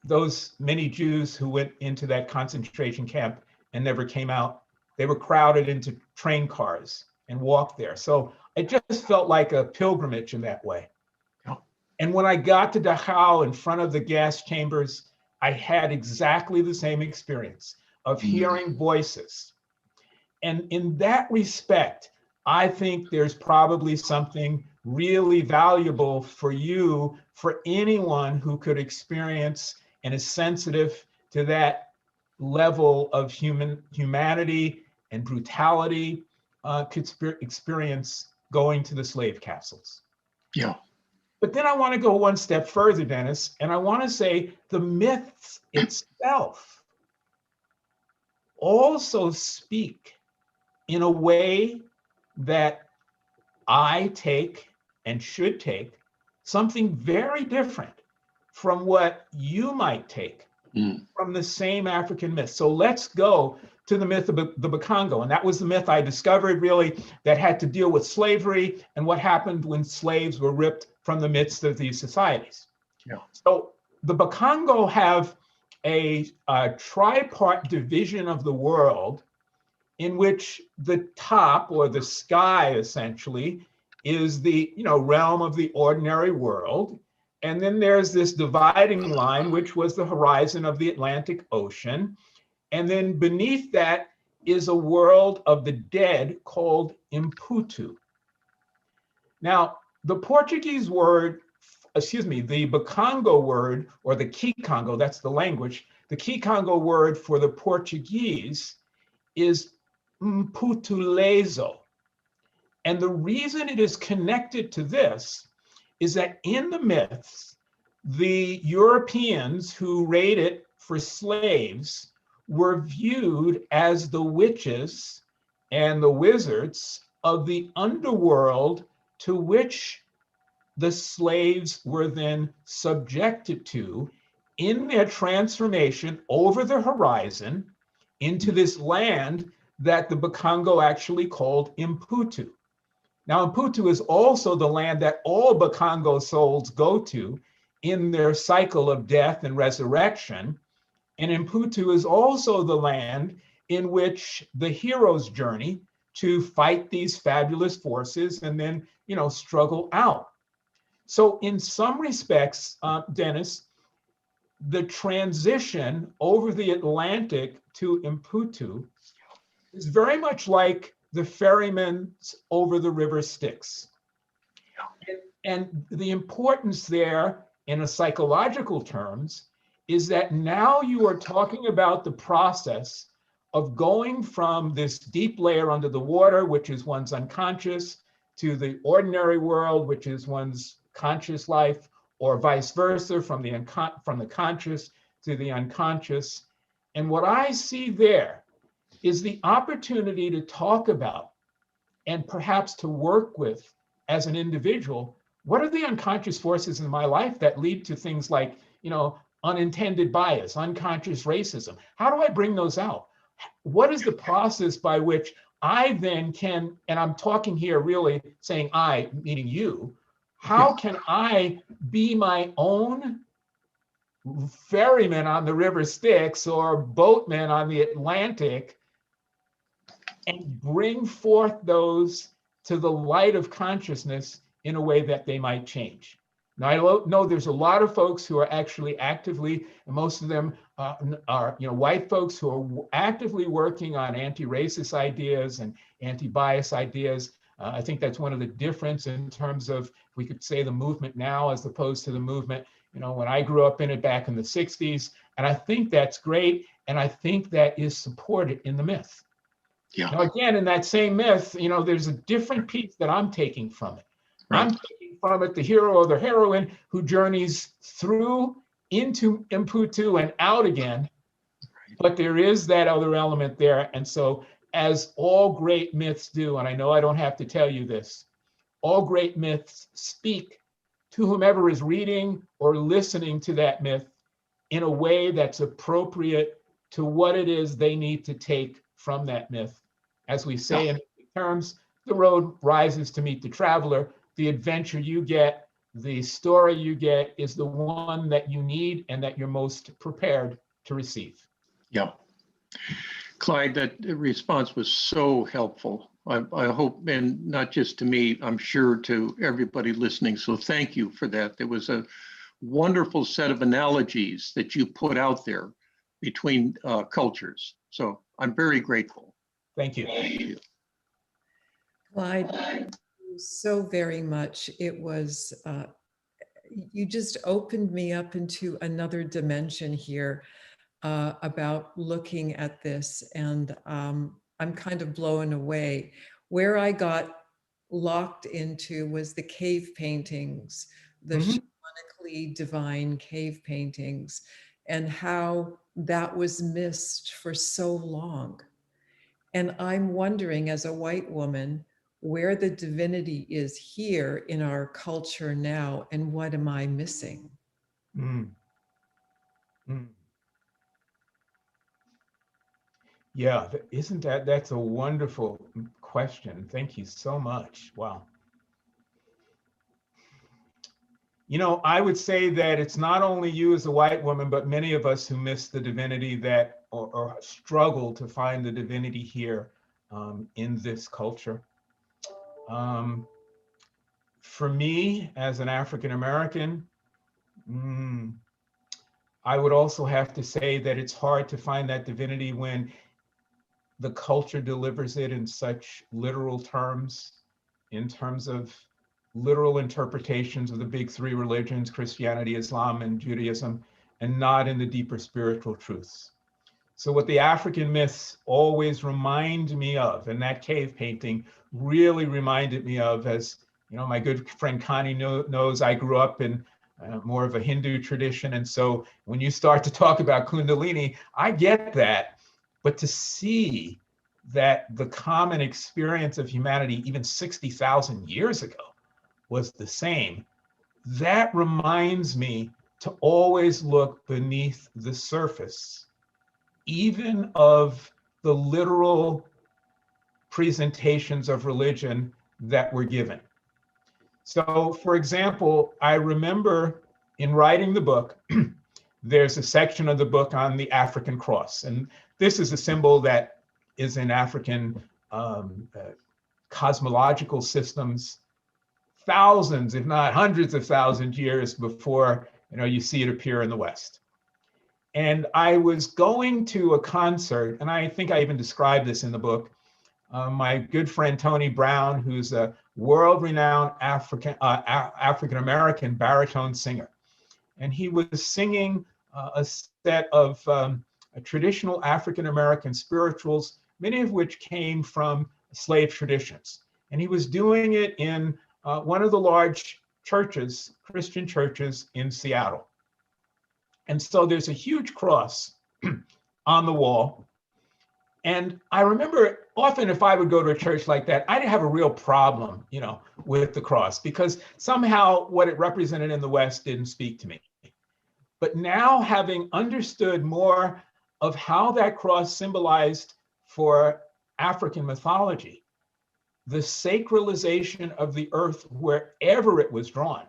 those many Jews who went into that concentration camp and never came out. They were crowded into train cars and walked there. So it just felt like a pilgrimage in that way. Yeah. And when I got to Dachau in front of the gas chambers, I had exactly the same experience of hearing voices. And in that respect, I think there's probably something really valuable for you, for anyone who could experience and is sensitive to that level of humanity and brutality, could experience going to the slave castles. Yeah. But then I want to go one step further, Dennis, and I want to say the myths itself also speak in a way that I take and should take something very different from what you might take from the same African myth. So let's go to the myth of the Bakongo. And that was the myth I discovered, really, that had to deal with slavery and what happened when slaves were ripped from the midst of these societies. Yeah. So the Bakongo have a tripart division of the world in which the top, or the sky essentially, is the realm of the ordinary world. And then there's this dividing line, which was the horizon of the Atlantic Ocean. And then beneath that is a world of the dead called Imputu. Now, the Portuguese word, the Bakongo word, or the Kikongo, that's the language, the Kikongo word for the Portuguese is Mputulezo. And the reason it is connected to this is that in the myths, the Europeans who raided for slaves were viewed as the witches and the wizards of the underworld, to which the slaves were then subjected to in their transformation over the horizon into this land that the Bakongo actually called Imputu. Now, Imputu is also the land that all Bakongo souls go to in their cycle of death and resurrection. And Imputu is also the land in which the heroes journey to fight these fabulous forces and then, struggle out. So in some respects, Dennis, the transition over the Atlantic to Imputu is very much like the ferryman over the river Styx. And the importance there in a psychological terms is that now you are talking about the process of going from this deep layer under the water, which is one's unconscious, to the ordinary world, which is one's conscious life, or vice versa, from the conscious to the unconscious. And what I see there is the opportunity to talk about and perhaps to work with as an individual, what are the unconscious forces in my life that lead to things like, unintended bias, unconscious racism? How do I bring those out? What is the process by which I then can, and I'm talking here really saying I, meaning you, how can I be my own ferryman on the river Styx or boatman on the Atlantic and bring forth those to the light of consciousness in a way that they might change? Now, I know there's a lot of folks who are actually actively, and most of them are white folks who are actively working on anti-racist ideas and anti-bias ideas. I think that's one of the difference in terms of, we could say, the movement now as opposed to the movement, when I grew up in it back in the 60s. And I think that's great. And I think that is supported in the myth. Yeah. Now, again, in that same myth, there's a different piece that I'm taking from it. Right. I'm taking from it the hero or the heroine who journeys through into Imputu and out again. But there is that other element there. And so, as all great myths do, and I know I don't have to tell you this, all great myths speak to whomever is reading or listening to that myth in a way that's appropriate to what it is they need to take from that myth. As we say in terms, the road rises to meet the traveler. The adventure you get, the story you get, is the one that you need and that you're most prepared to receive. Yeah. Clyde, that response was so helpful. I hope, and not just to me, I'm sure to everybody listening. So thank you for that. There was a wonderful set of analogies that you put out there between cultures. So I'm very grateful. Thank you. Thank you. Clyde, thank you so very much. It was, you just opened me up into another dimension here about looking at this, and I'm kind of blown away. Where I got locked into was the cave paintings, the shamanically divine cave paintings, and how that was missed for so long. And I'm wondering, as a white woman, where the divinity is here in our culture now, and what am I missing? Mm. Mm. Yeah, that's a wonderful question. Thank you so much. Wow. I would say that it's not only you as a white woman, but many of us who miss the divinity that, or struggle to find the divinity here in this culture. For me, as an African American, I would also have to say that it's hard to find that divinity when the culture delivers it in such literal terms, in terms of literal interpretations of the big three religions, Christianity, Islam, and Judaism, and not in the deeper spiritual truths. So what the African myths always remind me of, and that cave painting really reminded me of, as my good friend Connie knows, I grew up in more of a Hindu tradition. And so when you start to talk about Kundalini, I get that. But to see that the common experience of humanity even 60,000 years ago was the same, that reminds me to always look beneath the surface, even of the literal presentations of religion that were given. So, for example, I remember in writing the book, there's a section of the book on the African cross. And this is a symbol that is in African cosmological systems thousands, if not hundreds of thousands years before you see it appear in the West. And I was going to a concert, and I think I even described this in the book. My good friend Tony Brown, who's a world-renowned African-American baritone singer, and he was singing a set of traditional African-American spirituals, many of which came from slave traditions. And he was doing it in one of the large churches, Christian churches in Seattle. And so there's a huge cross on the wall. And I remember often if I would go to a church like that, I didn't have a real problem, with the cross, because somehow what it represented in the West didn't speak to me. But now, having understood more of how that cross symbolized for African mythology, the sacralization of the earth wherever it was drawn,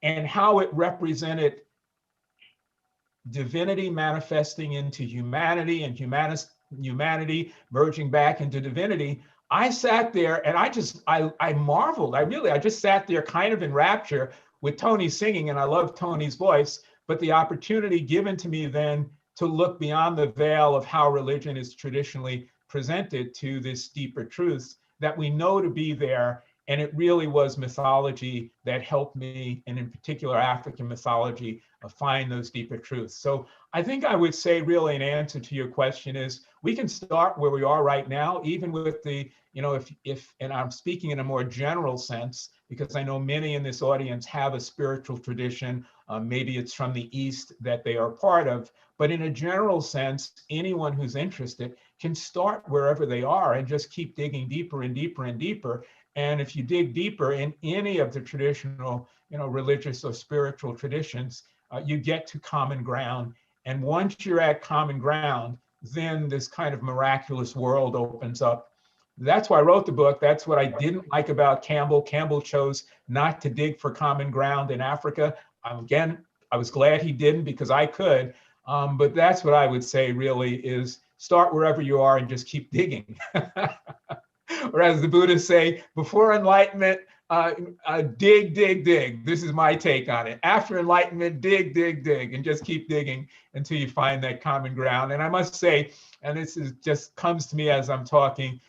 and how it represented divinity manifesting into humanity and humanity merging back into divinity, I sat there and I marveled. I just sat there kind of in rapture with Tony singing, and I love Tony's voice, but the opportunity given to me then to look beyond the veil of how religion is traditionally presented to this deeper truth that we know to be there. And it really was mythology that helped me, and in particular African mythology, find those deeper truths. So I think I would say really an answer to your question is we can start where we are right now, even with the, if and I'm speaking in a more general sense, because I know many in this audience have a spiritual tradition, maybe it's from the East that they are part of, but in a general sense, anyone who's interested can start wherever they are and just keep digging deeper and deeper and deeper. And if you dig deeper in any of the traditional, religious or spiritual traditions, you get to common ground. And once you're at common ground, then this kind of miraculous world opens up. That's why I wrote the book. That's what I didn't like about Campbell. Campbell chose not to dig for common ground in Africa. Again, I was glad he didn't, because I could. But that's what I would say really is start wherever you are and just keep digging. Or as the Buddhists say, before enlightenment, dig, dig, dig. This is my take on it. After enlightenment, dig, dig, dig, and just keep digging until you find that common ground. And I must say, and this is just comes to me as I'm talking,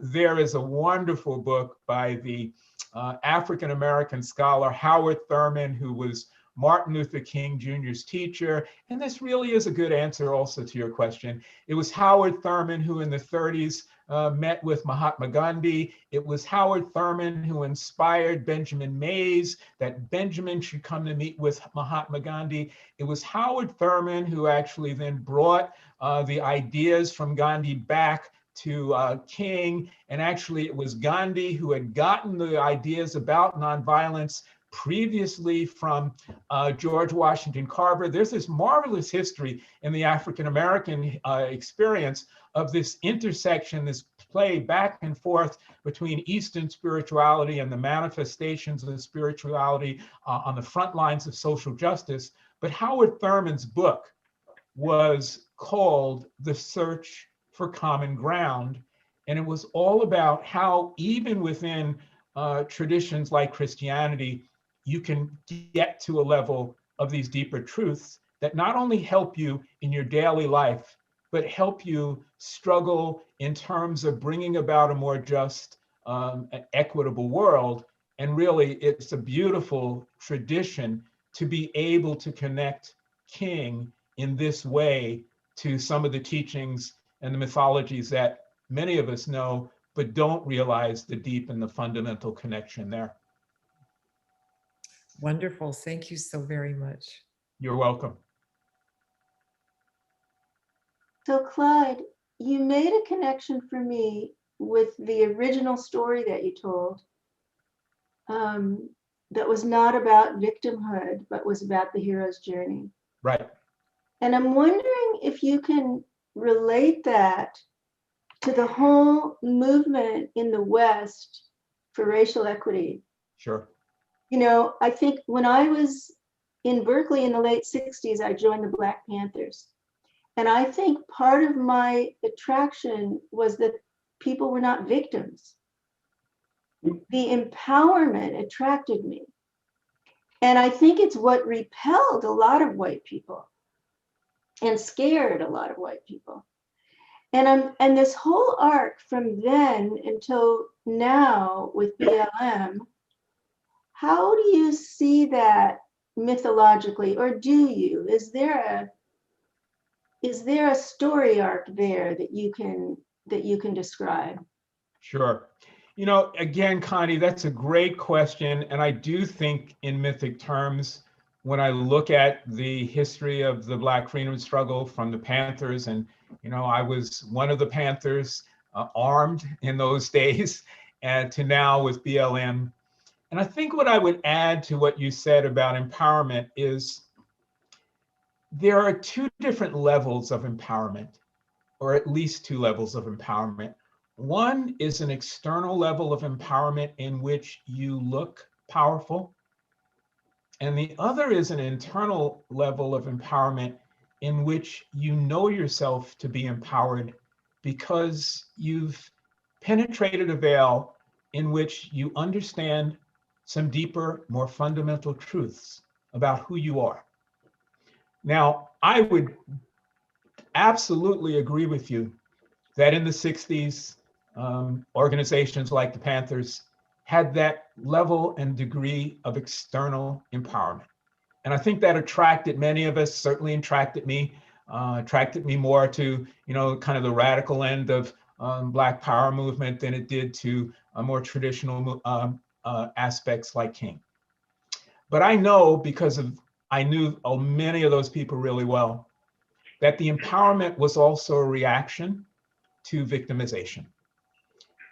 there is a wonderful book by the African-American scholar Howard Thurman, who was Martin Luther King Jr.'s teacher. And this really is a good answer also to your question. It was Howard Thurman who in the 30s met with Mahatma Gandhi. It was Howard Thurman who inspired Benjamin Mays that Benjamin should come to meet with Mahatma Gandhi. It was Howard Thurman who actually then brought the ideas from Gandhi back to King. And actually it was Gandhi who had gotten the ideas about nonviolence previously from George Washington Carver. There's this marvelous history in the African-American experience of this intersection, this play back and forth between Eastern spirituality and the manifestations of the spirituality on the front lines of social justice. But Howard Thurman's book was called The Search for Common Ground. And it was all about how even within traditions like Christianity, you can get to a level of these deeper truths that not only help you in your daily life, but help you struggle in terms of bringing about a more just, equitable world. And really, it's a beautiful tradition to be able to connect King in this way to some of the teachings and the mythologies that many of us know, but don't realize the deep and the fundamental connection there. Wonderful. Thank you so very much. You're welcome. So Clyde, you made a connection for me with the original story that you told that was not about victimhood, but was about the hero's journey. Right. And I'm wondering if you can relate that to the whole movement in the West for racial equity. Sure. I think when I was in Berkeley in the late 60s, I joined the Black Panthers. And I think part of my attraction was that people were not victims. The empowerment attracted me. And I think it's what repelled a lot of white people and scared a lot of white people. And this whole arc from then until now with BLM, how do you see that mythologically, or do you? Is there is there a story arc there that you can describe? Sure. You know, again, Connie, that's a great question. And I do think in mythic terms, when I look at the history of the Black freedom struggle from the Panthers, and, you know, I was one of the Panthers armed in those days, and to now with BLM. And I think what I would add to what you said about empowerment is there are two different levels of empowerment, or at least two levels of empowerment. One is an external level of empowerment in which you look powerful. And the other is an internal level of empowerment in which you know yourself to be empowered because you've penetrated a veil in which you understand some deeper, more fundamental truths about who you are. Now, I would absolutely agree with you that in the 60s, organizations like the Panthers had that level and degree of external empowerment. And I think that attracted many of us, certainly attracted me more to, you know, kind of the radical end of Black Power movement than it did to more traditional aspects like King. But I know, because I knew many of those people really well, that the empowerment was also a reaction to victimization.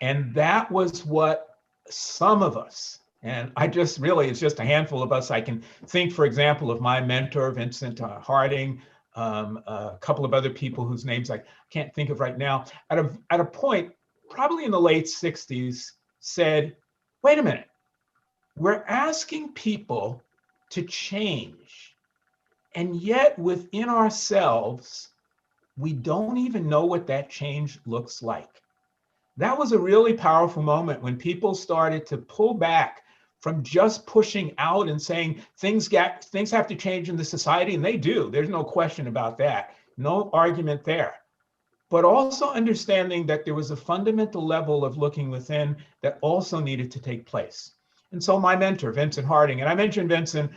And that was what some of us, and it's just a handful of us. I can think, for example, of my mentor, Vincent Harding, a couple of other people whose names I can't think of right now, at a point, probably in the late 60s, said, wait a minute, we're asking people to change. And yet within ourselves, we don't even know what that change looks like. That was a really powerful moment when people started to pull back from just pushing out and saying things have to change in the society, and they do. There's no question about that. No argument there. But also understanding that there was a fundamental level of looking within that also needed to take place. And so my mentor, Vincent Harding, and I mentioned Vincent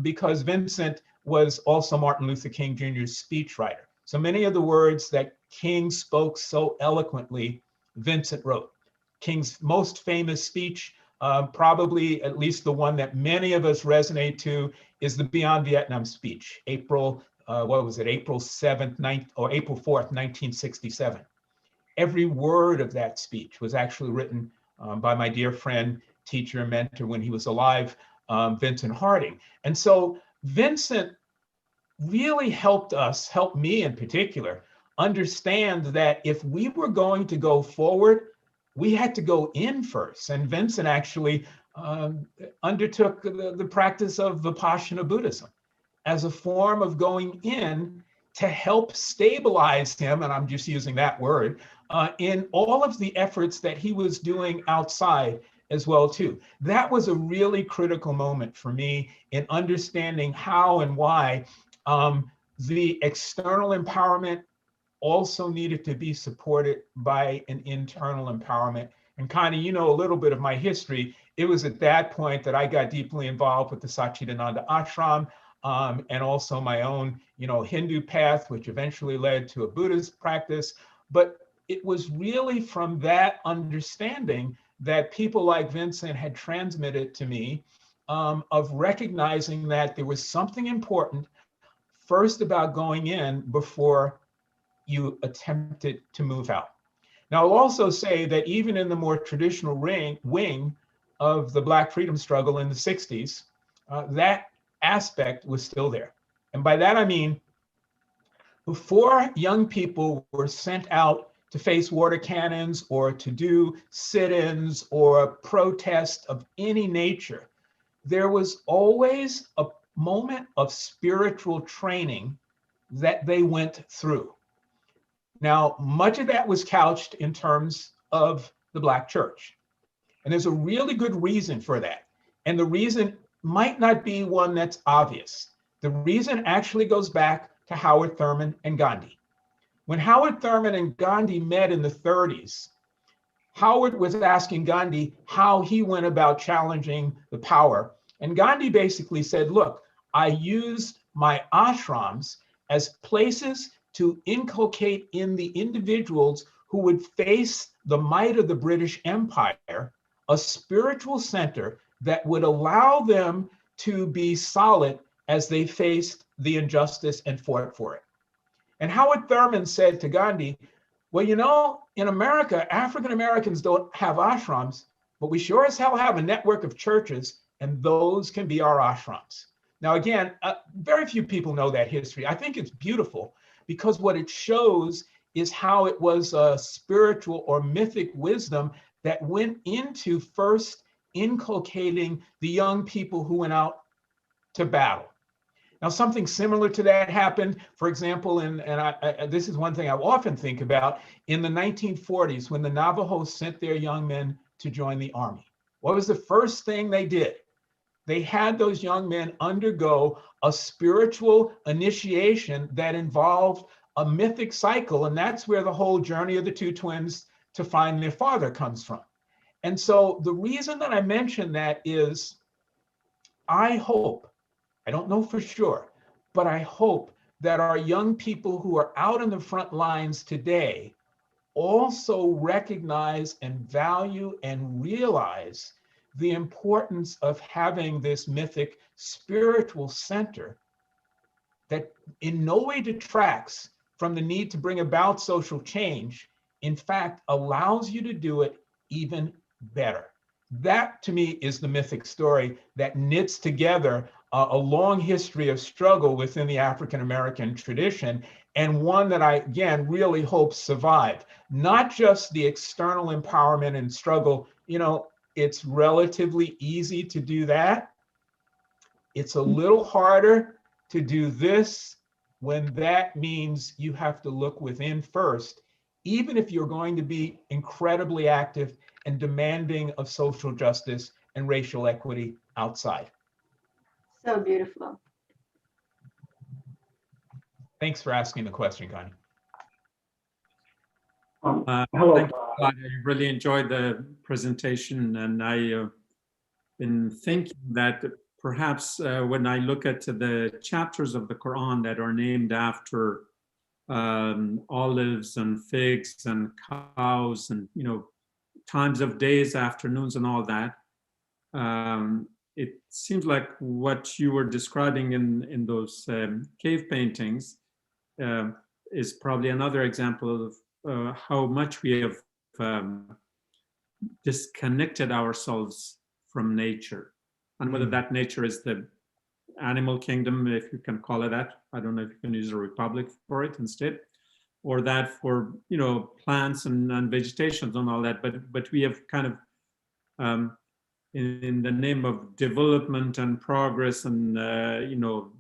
because Vincent was also Martin Luther King Jr.'s speechwriter. So many of the words that King spoke so eloquently, Vincent wrote. King's most famous speech, probably at least the one that many of us resonate to, is the Beyond Vietnam speech, April 7th, or April 4th, 1967. Every word of that speech was actually written by my dear friend, teacher, and mentor when he was alive, Vincent Harding. And so Vincent really helped me in particular, understand that if we were going to go forward, we had to go in first. And Vincent actually undertook the practice of Vipassana Buddhism as a form of going in to help stabilize him, and I'm just using that word, in all of the efforts that he was doing outside as well too. That was a really critical moment for me in understanding how and why the external empowerment also needed to be supported by an internal empowerment. And Connie, you know a little bit of my history. It was at that point that I got deeply involved with the Satchidananda Ashram, and also my own, Hindu path, which eventually led to a Buddhist practice. But it was really from that understanding that people like Vincent had transmitted to me of recognizing that there was something important first about going in before you attempted to move out. Now, I'll also say that even in the more traditional wing of the Black freedom struggle in the 60s, that aspect was still there. And by that, I mean, before young people were sent out to face water cannons or to do sit-ins or protest of any nature, there was always a moment of spiritual training that they went through. Now, much of that was couched in terms of the Black church. And there's a really good reason for that. And the reason might not be one that's obvious. The reason actually goes back to Howard Thurman and Gandhi. When Howard Thurman and Gandhi met in the 30s, Howard was asking Gandhi how he went about challenging the power. And Gandhi basically said, look, I used my ashrams as places to inculcate in the individuals who would face the might of the British Empire a spiritual center that would allow them to be solid as they faced the injustice and fought for it. And Howard Thurman said to Gandhi, well, you know, in America, African Americans don't have ashrams, but we sure as hell have a network of churches, and those can be our ashrams. Now, again, very few people know that history. I think it's beautiful because what it shows is how it was a spiritual or mythic wisdom that went into first inculcating the young people who went out to battle. Now, something similar to that happened, for example, this is one thing I often think about, in the 1940s when the Navajos sent their young men to join the army. What was the first thing they did? They had those young men undergo a spiritual initiation that involved a mythic cycle, and that's where the whole journey of the two twins to find their father comes from. And so the reason that I mention that is I hope, I don't know for sure, but I hope that our young people who are out in the front lines today also recognize and value and realize the importance of having this mythic spiritual center that in no way detracts from the need to bring about social change, in fact, allows you to do it even better. That, to me, is the mythic story that knits together a long history of struggle within the African-American tradition, and one that I, again, really hope survived. Not just the external empowerment and struggle, you know, it's relatively easy to do that. It's a little harder to do this when that means you have to look within first, even if you're going to be incredibly active and demanding of social justice and racial equity outside. So beautiful. Thanks for asking the question, Gandhi. Hello. Thank you, Clyde. I really enjoyed the presentation, and I've been thinking that perhaps when I look at the chapters of the Quran that are named after olives and figs and cows and, you know, times of days, afternoons and all that, it seems like what you were describing in those cave paintings is probably another example of how much we have disconnected ourselves from nature, and whether that nature is the animal kingdom, if you can call it that. I don't know if you can use a republic for it instead, or that for, you know, plants and vegetation and all that. But we have kind of in the name of development and progress and you know,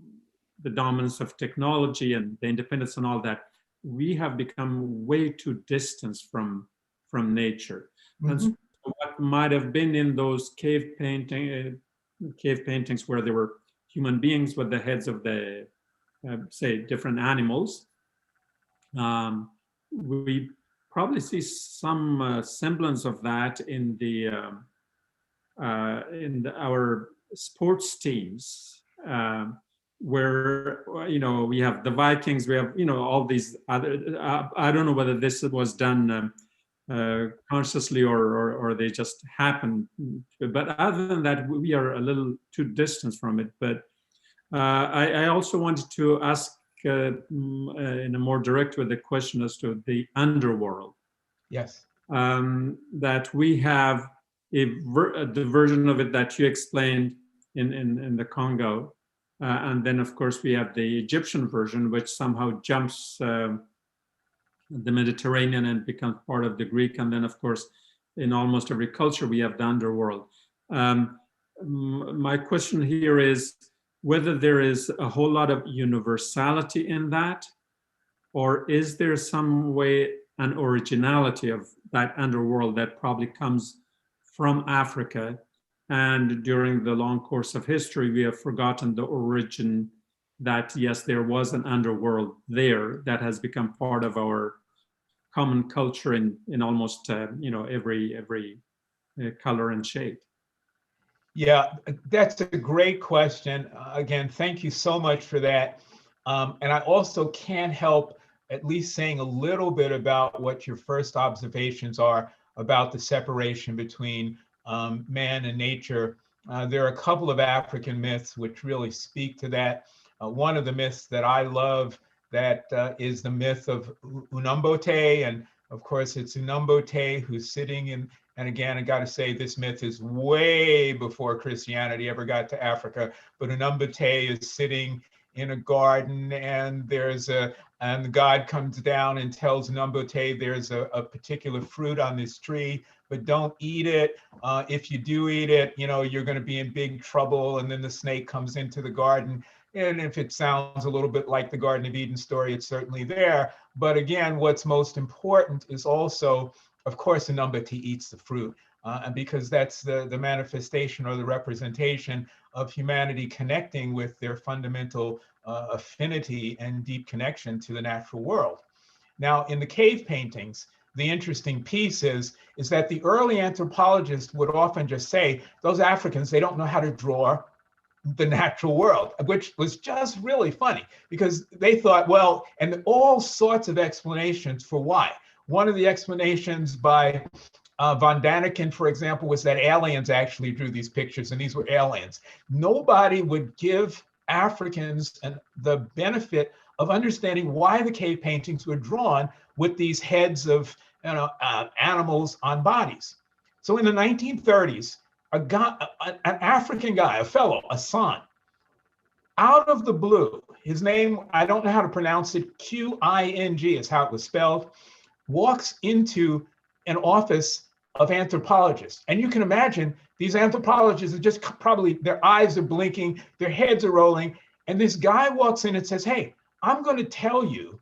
the dominance of technology and the independence and all that, we have become way too distant from nature. Mm-hmm. And so what might have been in those cave paintings where there were human beings with the heads of the say different animals, we probably see some semblance of that in our sports teams, where, you know, we have the Vikings, we have, you know, all these other, I don't know whether this was done consciously or they just happened, but other than that, we are a little too distant from it. But I also wanted to ask in a more direct way the question as to the underworld. Yes. That we have the version of it that you explained in the Congo. And then, of course, we have the Egyptian version, which somehow jumps the Mediterranean and becomes part of the Greek. And then, of course, in almost every culture, we have the underworld. My question here is whether there is a whole lot of universality in that, or is there some way an originality of that underworld that probably comes from Africa, and during the long course of history, we have forgotten the origin that, yes, there was an underworld there that has become part of our common culture in almost, you know, every color and shade. Yeah, that's a great question. Again, thank you so much for that. And I also can't help at least saying a little bit about what your first observations are about the separation between man and nature. There are a couple of African myths which really speak to that. One of the myths that I love that is the myth of Unambote, and of course it's Unambote who's sitting in, and again, I got to say this myth is way before Christianity ever got to Africa, but Unambote is sitting in a garden, and and God comes down and tells Unambote there's a particular fruit on this tree, but don't eat it. If you do eat it, you're going to be in big trouble. And then the snake comes into the garden. And if it sounds a little bit like the Garden of Eden story, it's certainly there. But again, what's most important is also, of course, Unambote eats the fruit, because that's the manifestation or the representation of humanity connecting with their fundamental affinity and deep connection to the natural world. Now, in the cave paintings, the interesting piece is that the early anthropologists would often just say, those Africans, they don't know how to draw the natural world, which was just really funny because they thought, well, and all sorts of explanations for why. One of the explanations by Von Daniken, for example, was that aliens actually drew these pictures, and these were aliens. Nobody would give Africans the benefit of understanding why the cave paintings were drawn with these heads of animals on bodies. So in the 1930s, an African guy, a fellow, a son, out of the blue, his name, I don't know how to pronounce it, Q-I-N-G is how it was spelled, walks into an office of anthropologists. And you can imagine these anthropologists are just probably, their eyes are blinking, their heads are rolling. And this guy walks in and says, hey, I'm going to tell you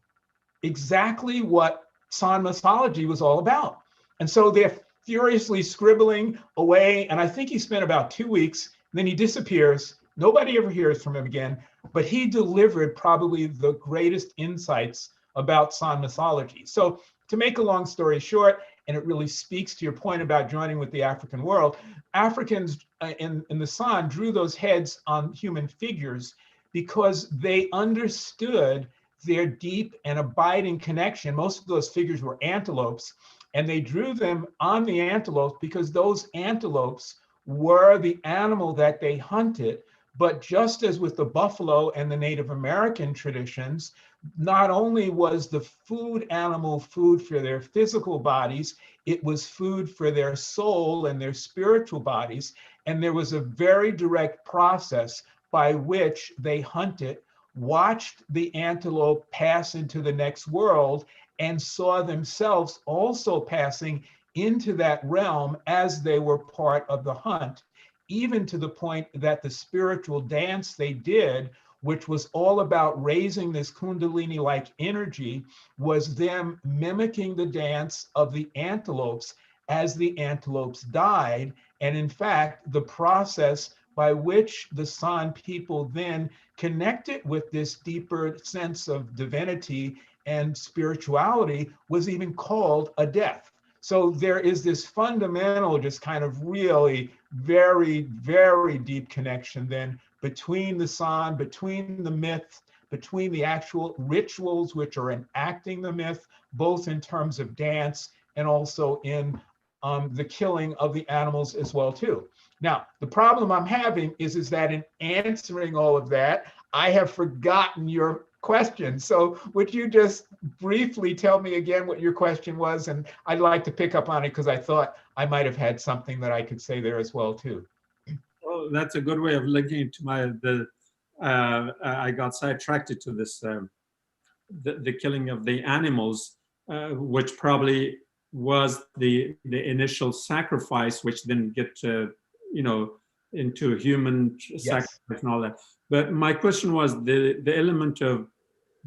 exactly what San mythology was all about. And so they're furiously scribbling away. And I think he spent about 2 weeks, and then he disappears. Nobody ever hears from him again, but he delivered probably the greatest insights about San mythology. So to make a long story short, and it really speaks to your point about joining with the African world, Africans in the San drew those heads on human figures because they understood their deep and abiding connection. Most of those figures were antelopes, and they drew them on the antelopes because those antelopes were the animal that they hunted. But just as with the buffalo and the Native American traditions, not only was the food animal food for their physical bodies, it was food for their soul and their spiritual bodies. And there was a very direct process by which they hunted, watched the antelope pass into the next world, and saw themselves also passing into that realm as they were part of the hunt, even to the point that the spiritual dance they did, which was all about raising this Kundalini-like energy, was them mimicking the dance of the antelopes as the antelopes died. And in fact, the process by which the San people then connected with this deeper sense of divinity and spirituality was even called a death. So there is this fundamental, just kind of really very, very deep connection then between the San, between the myth, between the actual rituals which are enacting the myth, both in terms of dance and also in the killing of the animals as well too. Now, the problem I'm having is that in answering all of that, I have forgotten your question. So would you just briefly tell me again what your question was? And I'd like to pick up on it because I thought I might have had something that I could say there as well too. Well, that's a good way of linking to I got sidetracked to this, the killing of the animals, which probably was the initial sacrifice, which then get into human sacrifice and all that. But my question was the element of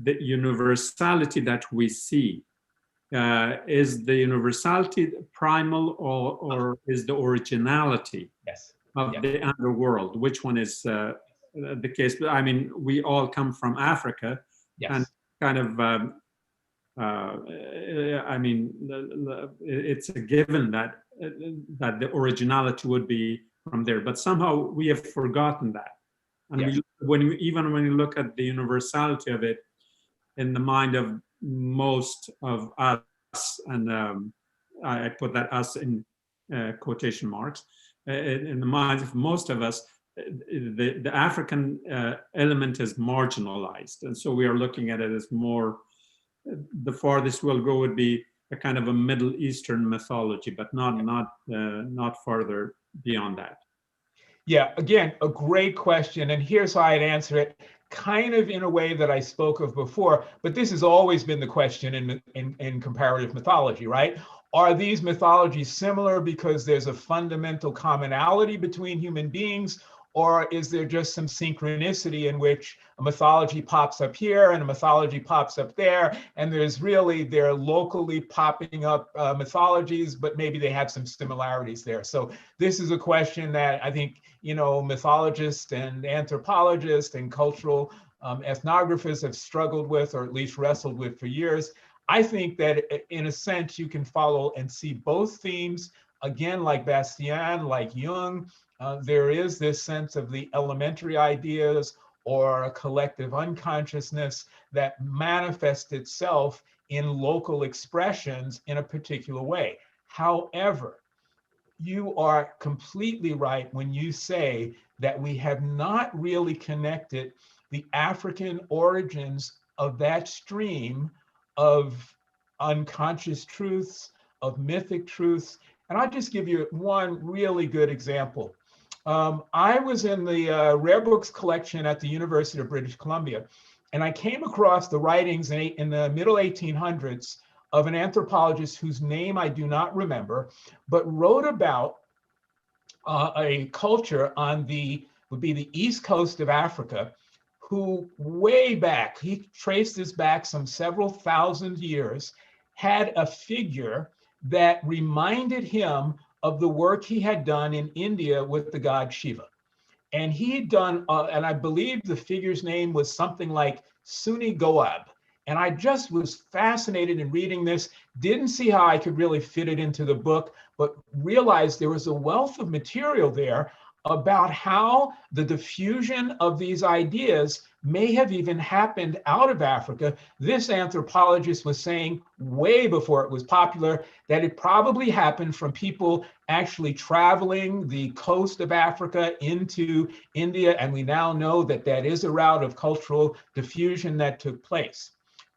the universality that we see. Is the universality primal or is the originality of the underworld? Which one is the case? I mean, we all come from Africa, and kind of, I mean, it's a given that the originality would be from there, but somehow we have forgotten that. And even when you look at the universality of it in the mind of most of us, and I put that us in quotation marks, in the minds of most of us, the African element is marginalized. And so we are looking at it as more, the farthest we'll go would be a kind of a Middle Eastern mythology, but not farther beyond that. Yeah, again, a great question. And here's how I'd answer it, kind of in a way that I spoke of before, but this has always been the question in comparative mythology, right? Are these mythologies similar because there's a fundamental commonality between human beings, or is there just some synchronicity in which a mythology pops up here and a mythology pops up there, and they're locally popping up mythologies, but maybe they have some similarities there. So this is a question that I think, mythologists and anthropologists and cultural ethnographers have struggled with, or at least wrestled with for years. I think that in a sense, you can follow and see both themes. Again, like Bastian, like Jung, there is this sense of the elementary ideas or a collective unconsciousness that manifests itself in local expressions in a particular way. However, you are completely right when you say that we have not really connected the African origins of that stream of unconscious truths, of mythic truths. And I'll just give you one really good example. I was in the rare books collection at the University of British Columbia, and I came across the writings in the middle 1800s of an anthropologist whose name I do not remember, but wrote about a culture on would be the east coast of Africa, who way back, he traced this back some several thousand years, had a figure that reminded him of the work he had done in India with the god Shiva. And he had done, and I believe the figure's name was something like Suni Goab. And I just was fascinated in reading this, didn't see how I could really fit it into the book, but realized there was a wealth of material there about how the diffusion of these ideas may have even happened out of Africa. This anthropologist was saying way before it was popular that it probably happened from people actually traveling the coast of Africa into India. And we now know that that is a route of cultural diffusion that took place.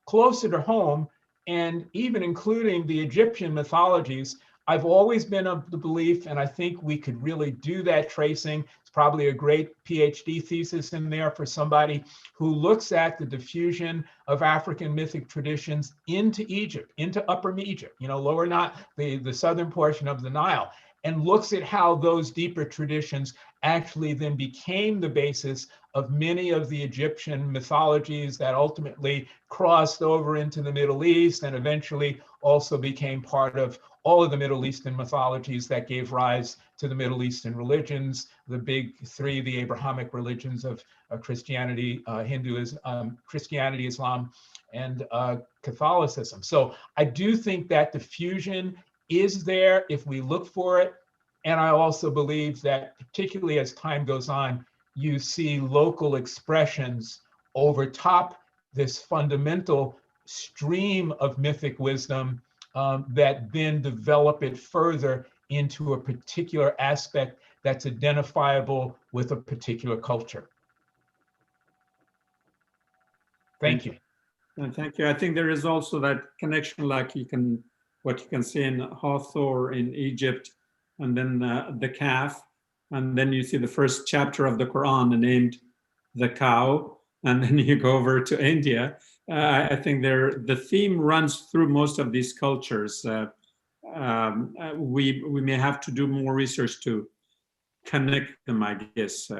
Closer to home, and even including the Egyptian mythologies, I've always been of the belief, and I think we could really do that tracing. It's probably a great PhD thesis in there for somebody who looks at the diffusion of African mythic traditions into Egypt, into Upper Egypt, lower not the southern portion of the Nile, and looks at how those deeper traditions actually then became the basis of many of the Egyptian mythologies that ultimately crossed over into the Middle East and eventually also became part of all of the Middle Eastern mythologies that gave rise to the Middle Eastern religions, the big three, the Abrahamic religions of Christianity, Hinduism, Christianity, Islam, and Catholicism. So I do think that diffusion is there if we look for it. And I also believe that particularly as time goes on, you see local expressions overtop this fundamental stream of mythic wisdom that then develop it further into a particular aspect that's identifiable with a particular culture. Thank you. And thank you. I think there is also that connection, like what you can see in Hathor in Egypt, and then the calf, and then you see the first chapter of the Quran named the cow, and then you go over to India. I think the theme runs through most of these cultures. We may have to do more research to connect them, I guess.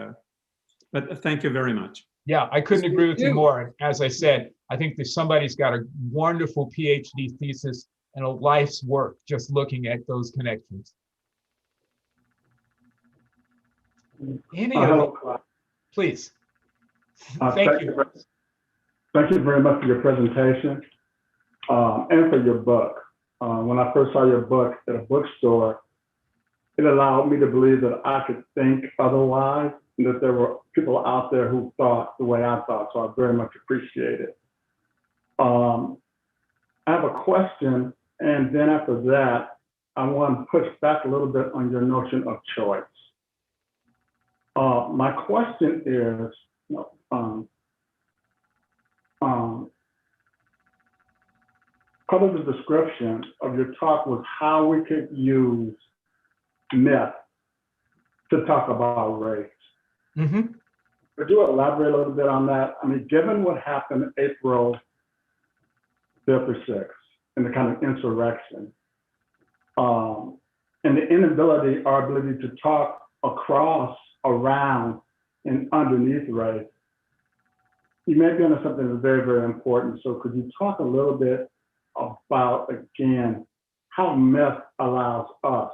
But thank you very much. Yeah, I couldn't agree with you more. As I said, I think that somebody's got a wonderful PhD thesis and a life's work just looking at those connections. Please. Thank you. Thank you very much for your presentation and for your book. When I first saw your book at a bookstore, it allowed me to believe that I could think otherwise, and that there were people out there who thought the way I thought. So I very much appreciate it. I have a question, and then after that, I want to push back a little bit on your notion of choice. My question is, part of the description of your talk was how we could use myth to talk about race. Mm-hmm. Could you elaborate a little bit on that? I mean, given what happened April 5th or 6th and the kind of insurrection, and the inability, our ability to talk across, around, and underneath race, you may be onto something that's very, very important. So could you talk a little bit about, again, how myth allows us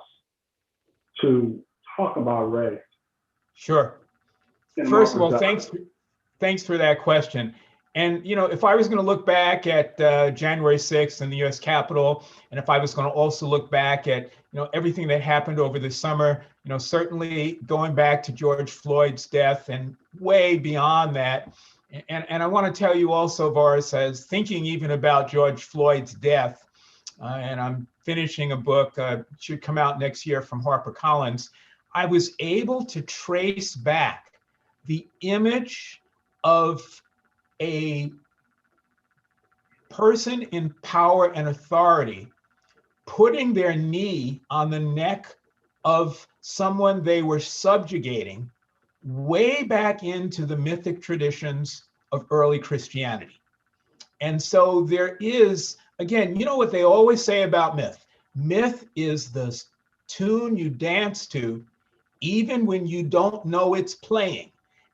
to talk about race? Sure. First of all, thanks for that question. And, you know, if I was going to look back at January 6th in the US Capitol, and if I was going to also look back at, you know, everything that happened over the summer, you know, certainly going back to George Floyd's death and way beyond that. And I want to tell you also, Boris, as thinking even about George Floyd's death, and I'm finishing a book, should come out next year from HarperCollins, I was able to trace back the image of a person in power and authority putting their knee on the neck of someone they were subjugating way back into the mythic traditions of early Christianity. And so there is, again, you know what they always say about myth? Myth is the tune you dance to, even when you don't know it's playing.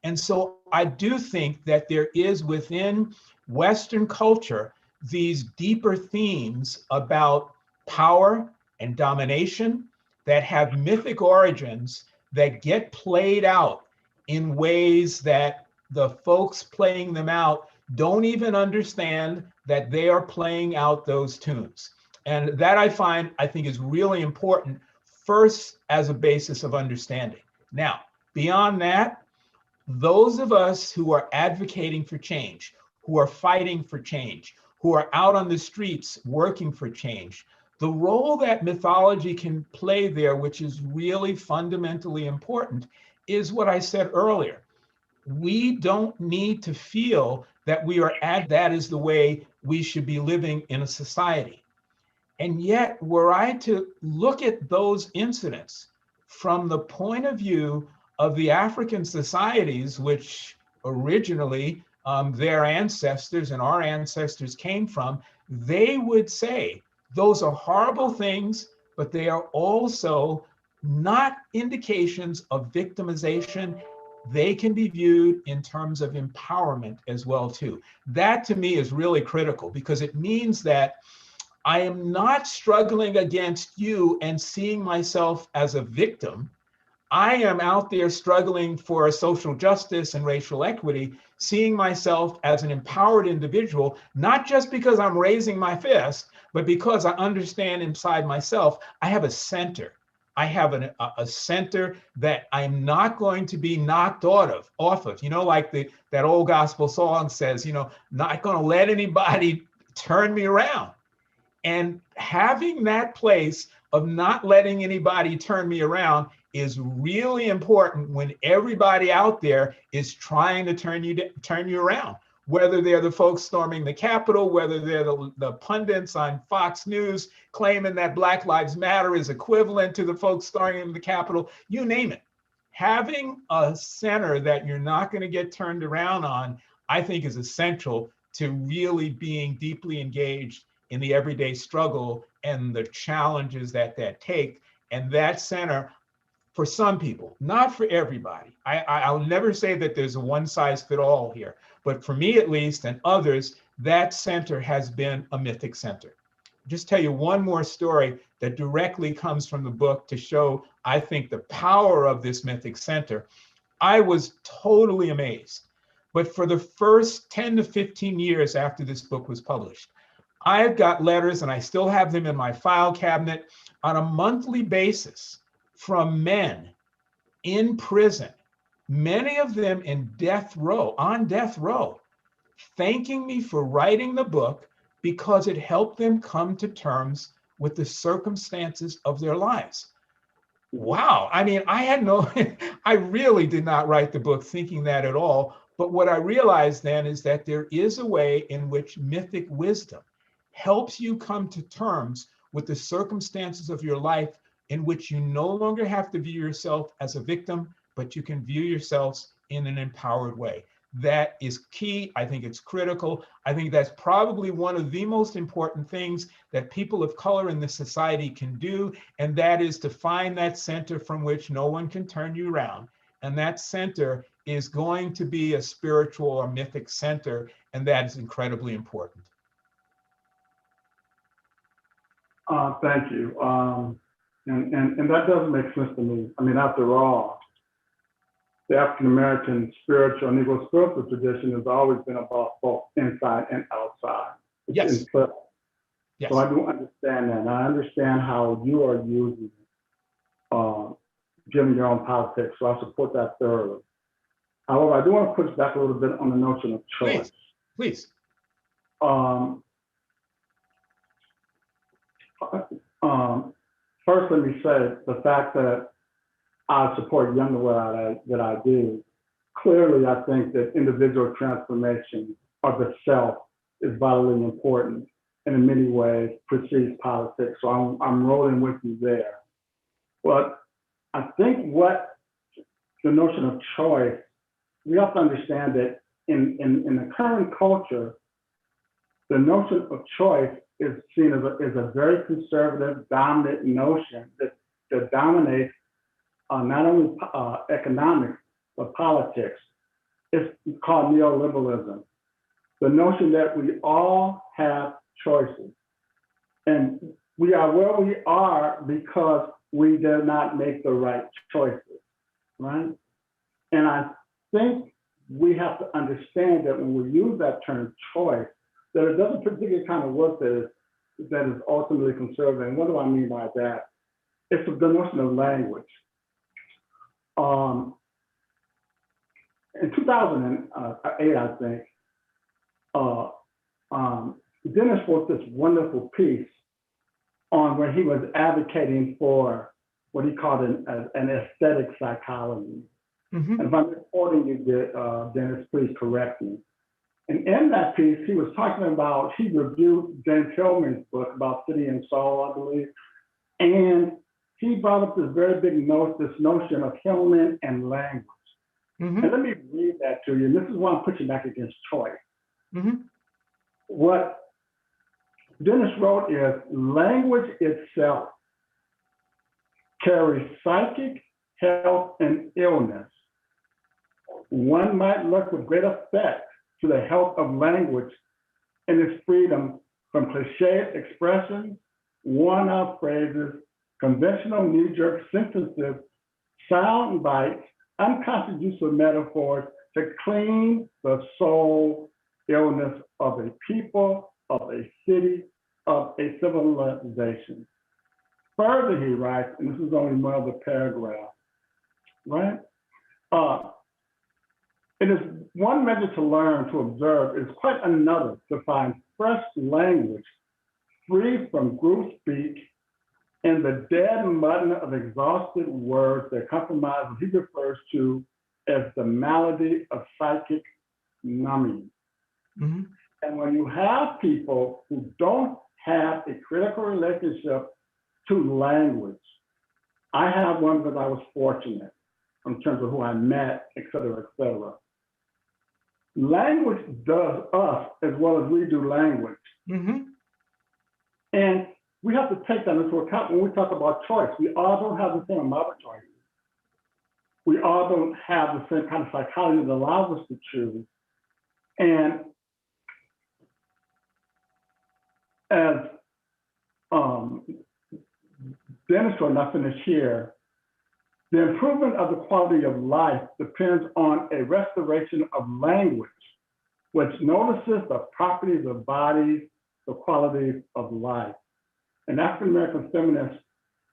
And so I do think that there is within Western culture these deeper themes about power and domination that have mythic origins that get played out in ways that the folks playing them out don't even understand that they are playing out those tunes. And that I think is really important, first as a basis of understanding. Now, beyond that, those of us who are advocating for change, who are fighting for change, who are out on the streets working for change, the role that mythology can play there, which is really fundamentally important, is what I said earlier. We don't need to feel that that is the way we should be living in a society. And yet, were I to look at those incidents from the point of view of the African societies, which originally their ancestors and our ancestors came from, they would say those are horrible things, but they are also not indications of victimization. They can be viewed in terms of empowerment as well, too. That to me is really critical because it means that I am not struggling against you and seeing myself as a victim. I am out there struggling for social justice and racial equity, seeing myself as an empowered individual, not just because I'm raising my fist, but because I understand inside myself, I have a center. I have a center that I'm not going to be knocked off of. You know, like that old gospel song says, you know, not going to let anybody turn me around. And having that place of not letting anybody turn me around is really important when everybody out there is trying to turn you around, whether they're the folks storming the Capitol, whether they're the pundits on Fox News claiming that Black Lives Matter is equivalent to the folks storming the Capitol, you name it. Having a center that you're not going to get turned around on, I think is essential to really being deeply engaged in the everyday struggle and the challenges that take. And that center, for some people, not for everybody. I'll never say that there's a one size fit all here, but for me at least and others, that center has been a mythic center. Just tell you one more story that directly comes from the book to show, I think, the power of this mythic center. I was totally amazed, but for the first 10 to 15 years after this book was published, I've got letters, and I still have them in my file cabinet, on a monthly basis from men in prison, many of them on death row, thanking me for writing the book, because it helped them come to terms with the circumstances of their lives. Wow. I mean, I had no, I really did not write the book thinking that at all. But what I realized then is that there is a way in which mythic wisdom helps you come to terms with the circumstances of your life, in which you no longer have to view yourself as a victim, but you can view yourselves in an empowered way. That is key. I think it's critical. I think that's probably one of the most important things that people of color in this society can do, and that is to find that center from which no one can turn you around. And that center is going to be a spiritual or mythic center, and that is incredibly important. Thank you. And that does make sense to me. I mean, after all, the African-American spiritual, Negro spiritual tradition has always been about both inside and outside. Yes. Yes. So I do understand that. And I understand how you are using given your own politics. So I support that thoroughly. However, I do want to push back a little bit on the notion of choice. Please. First, let me say the fact that I support young the way that I do. Clearly, I think that individual transformation of the self is vitally important and in many ways precedes politics. So I'm rolling with you there. But I think what the notion of choice, we have to understand that in the current culture, the notion of choice is seen as a very conservative, dominant notion that dominates not only economics, but politics. It's called neoliberalism. The notion that we all have choices. And we are where we are because we did not make the right choices, right? And I think we have to understand that when we use that term choice, that it doesn't particularly kind of work that is ultimately conservative. And what do I mean by that? It's the notion of language. In 2008, I think, Dennis wrote this wonderful piece on where he was advocating for what he called an aesthetic psychology. Mm-hmm. And if I'm quoting you, Dennis, please correct me. And in that piece, he was talking about, he reviewed James Hillman's book about City and Soul, I believe. And he brought up this very big this notion of Hillman and language. Mm-hmm. And let me read that to you. And this is why I'm pushing back against choice. Mm-hmm. What Dennis wrote is, language itself carries psychic health and illness. One might look with great effect to the health of language and its freedom from cliched expressions, worn-out phrases, conventional knee-jerk sentences, sound bites, unconscious use of metaphors to clean the soul illness of a people, of a city, of a civilization. Further, he writes, and this is only one of the paragraphs, right? It is one measure to learn, to observe, it is quite another to find fresh language free from group speak and the dead mudding of exhausted words that compromise what he refers to as the malady of psychic numbing. Mm-hmm. And when you have people who don't have a critical relationship to language, I have one because I was fortunate in terms of who I met, et cetera, et cetera. Language does us as well as we do language. Mm-hmm. And we have to take that into account when we talk about choice. We all don't have the same amount of choices. We all don't have the same kind of psychology that allows us to choose. And as Dennis will not finish here, the improvement of the quality of life depends on a restoration of language, which notices the properties of bodies, the qualities of life. An African-American feminist,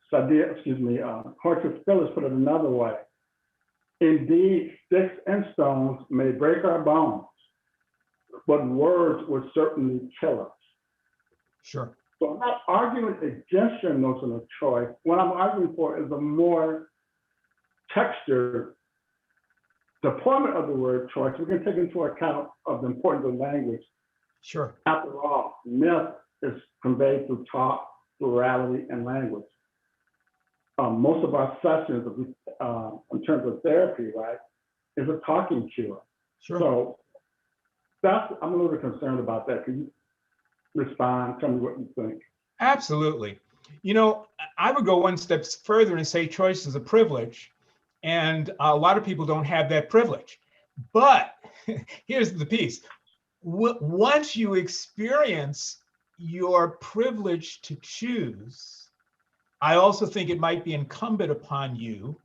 Hortense Phillips put it another way. Indeed, sticks and stones may break our bones, but words would certainly kill us. Sure. So I'm not arguing against your notion of choice. What I'm arguing for is a more textured deployment of the word choice. We can take into account of the importance of language. Sure. After all, myth is conveyed through talk, plurality, and language. Most of our sessions, in terms of therapy, right, is a talking cure. Sure. So I'm a little bit concerned about that. Can you respond? Tell me what you think. Absolutely. You know, I would go one step further and say choice is a privilege, and a lot of people don't have that privilege. But here's the piece. Once you experience your privilege to choose, I also think it might be incumbent upon you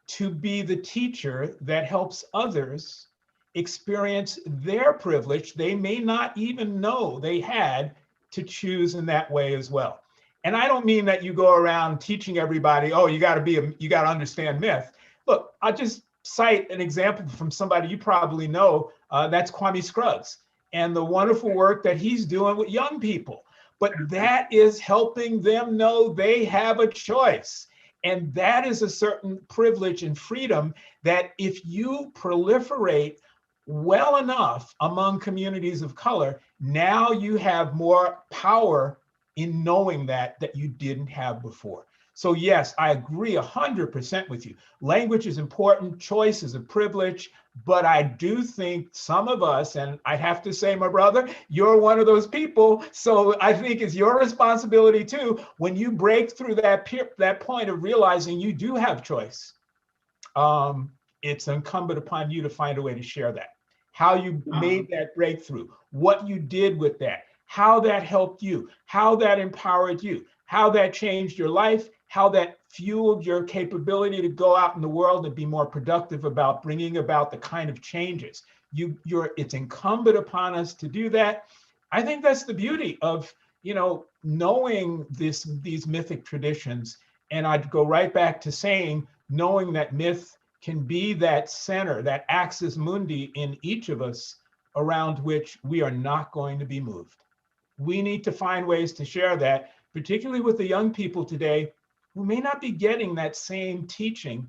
to be the teacher that helps others experience their privilege they may not even know they had to choose in that way as well. And I don't mean that you go around teaching everybody, oh, you got to understand myth. Look, I'll just cite an example from somebody you probably know, that's Kwame Scruggs, and the wonderful work that he's doing with young people. But that is helping them know they have a choice. And that is a certain privilege and freedom that if you proliferate well enough among communities of color, now you have more power in knowing that you didn't have before. So yes, I agree 100% with you. Language is important, choice is a privilege, but I do think some of us, and I'd have to say, my brother, you're one of those people. So I think it's your responsibility too, when you break through that point of realizing you do have choice, it's incumbent upon you to find a way to share that. How you made that breakthrough, what you did with that, how that helped you, how that empowered you, how that changed your life, how that fueled your capability to go out in the world and be more productive about bringing about the kind of changes. It's incumbent upon us to do that. I think that's the beauty of, knowing these mythic traditions. And I'd go right back to saying, knowing that myth can be that center, that axis mundi in each of us around which we are not going to be moved. We need to find ways to share that, particularly with the young people today who may not be getting that same teaching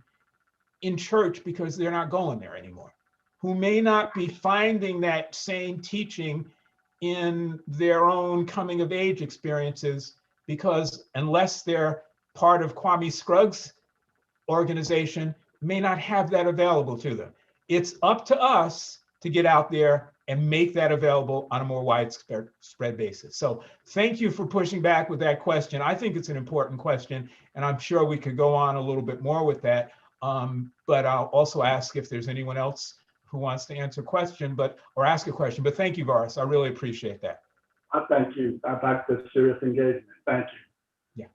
in church because they're not going there anymore, who may not be finding that same teaching in their own coming of age experiences, because unless they're part of Kwame Scruggs' organization, may not have that available to them. It's up to us to get out there and make that available on a more widespread basis. So thank you for pushing back with that question. I think it's an important question, and I'm sure we could go on a little bit more with that. But I'll also ask if there's anyone else who wants to answer a question, or ask a question. But thank you, Varus. I really appreciate that. I thank you. I like this serious engagement. Thank you. Yeah.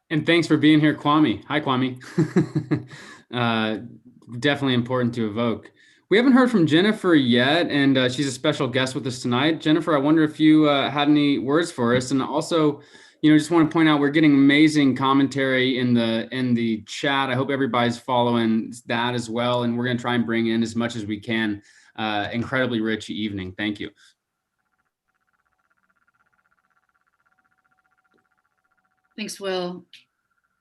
And thanks for being here, Kwame. Hi, Kwame. Definitely important to evoke. We haven't heard from Jennifer yet, and she's a special guest with us tonight. Jennifer, I wonder if you had any words for us, and also, just want to point out we're getting amazing commentary in the chat. I hope everybody's following that as well, and we're going to try and bring in as much as we can. Incredibly rich evening. Thank you. Thanks, Will.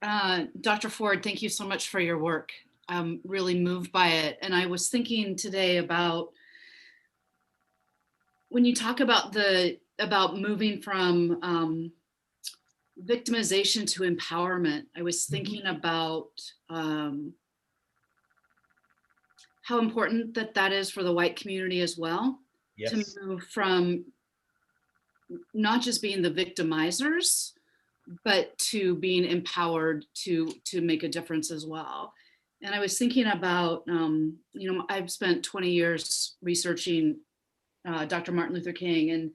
Dr. Ford, thank you so much for your work. I'm really moved by it. And I was thinking today about when you talk about moving from victimization to empowerment, I was thinking about how important that is for the white community as well. Yes. To move from not just being the victimizers, but to being empowered to make a difference as well. And I was thinking about, I've spent 20 years researching Dr. Martin Luther King,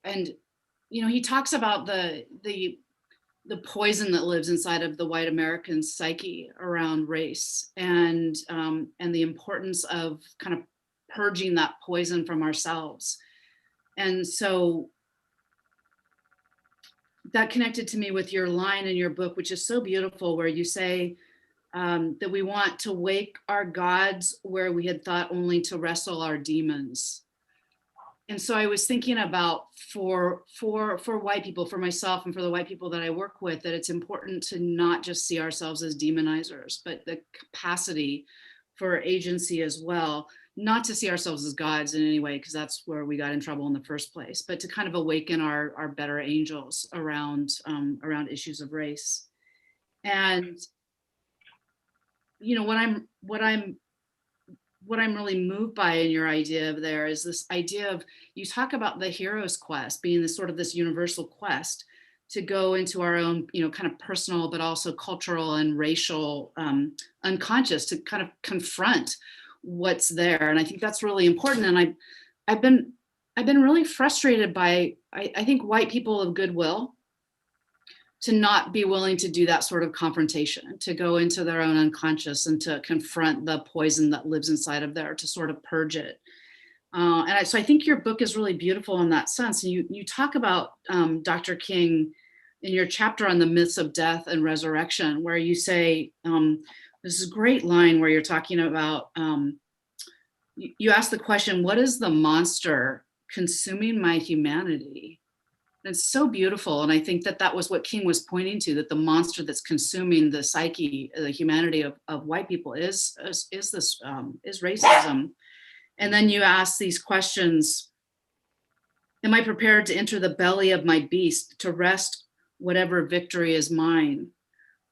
and he talks about the poison that lives inside of the white American psyche around race, and the importance of kind of purging that poison from ourselves. And so that connected to me with your line in your book, which is so beautiful, where you say that we want to wake our gods where we had thought only to wrestle our demons. so I was thinking about for white people, for myself and for the white people that I work with, that it's important to not just see ourselves as demonizers, but the capacity for agency as well, not to see ourselves as gods in any way, because that's where we got in trouble in the first place, but to kind of awaken our better angels around issues of race. And you know, what I'm really moved by in your idea of there is this idea of, you talk about the hero's quest being this sort of this universal quest to go into our own, you know, kind of personal, but also cultural and racial unconscious, to kind of confront what's there. And I think that's really important. And I've been really frustrated by, I think, white people of goodwill to not be willing to do that sort of confrontation, to go into their own unconscious and to confront the poison that lives inside of there, to sort of purge it. So I think your book is really beautiful in that sense. And you talk about Dr. King in your chapter on the myths of death and resurrection, where you say, this is a great line where you're talking about, you ask the question, what is the monster consuming my humanity? And it's so beautiful. And I think that was what King was pointing to, that the monster that's consuming the psyche, the humanity of white people is racism. And then you ask these questions: am I prepared to enter the belly of my beast, to wrest whatever victory is mine?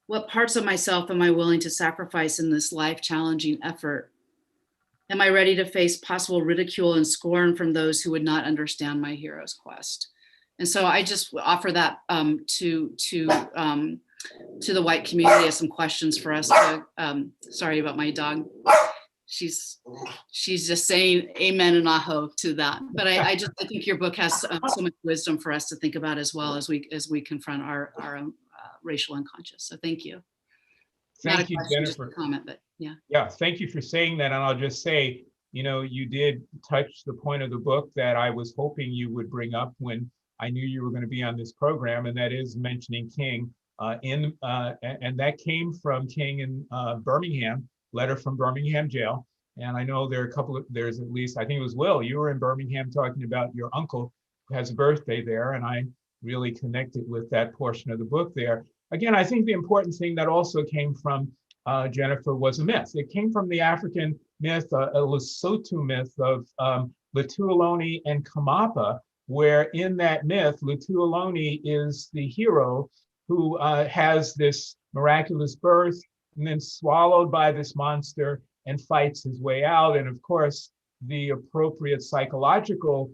What parts of myself am I willing to sacrifice in this life-challenging effort? Am I ready to face possible ridicule and scorn from those who would not understand my hero's quest? And so I just offer that to the white community as some questions for us to, sorry about my dog. She's just saying amen and aho to that. But I think your book has so much wisdom for us to think about as well, as we confront our own racial unconscious. So thank you. Thank you, question, Jennifer. just a comment, but yeah. Yeah, thank you for saying that. And I'll just say, you know, you did touch the point of the book that I was hoping you would bring up when I knew you were going to be on this program, and that is mentioning King. And that came from King in Birmingham, letter from Birmingham jail. And I know there are there's at least, I think it was Will, you were in Birmingham talking about your uncle who has a birthday there. And I really connected with that portion of the book there. Again, I think the important thing that also came from Jennifer was a myth. It came from the African myth, a Lesotho myth of Latualoni and Kamapa, where in that myth, Latualoni is the hero who has this miraculous birth and then swallowed by this monster and fights his way out. And of course, the appropriate psychological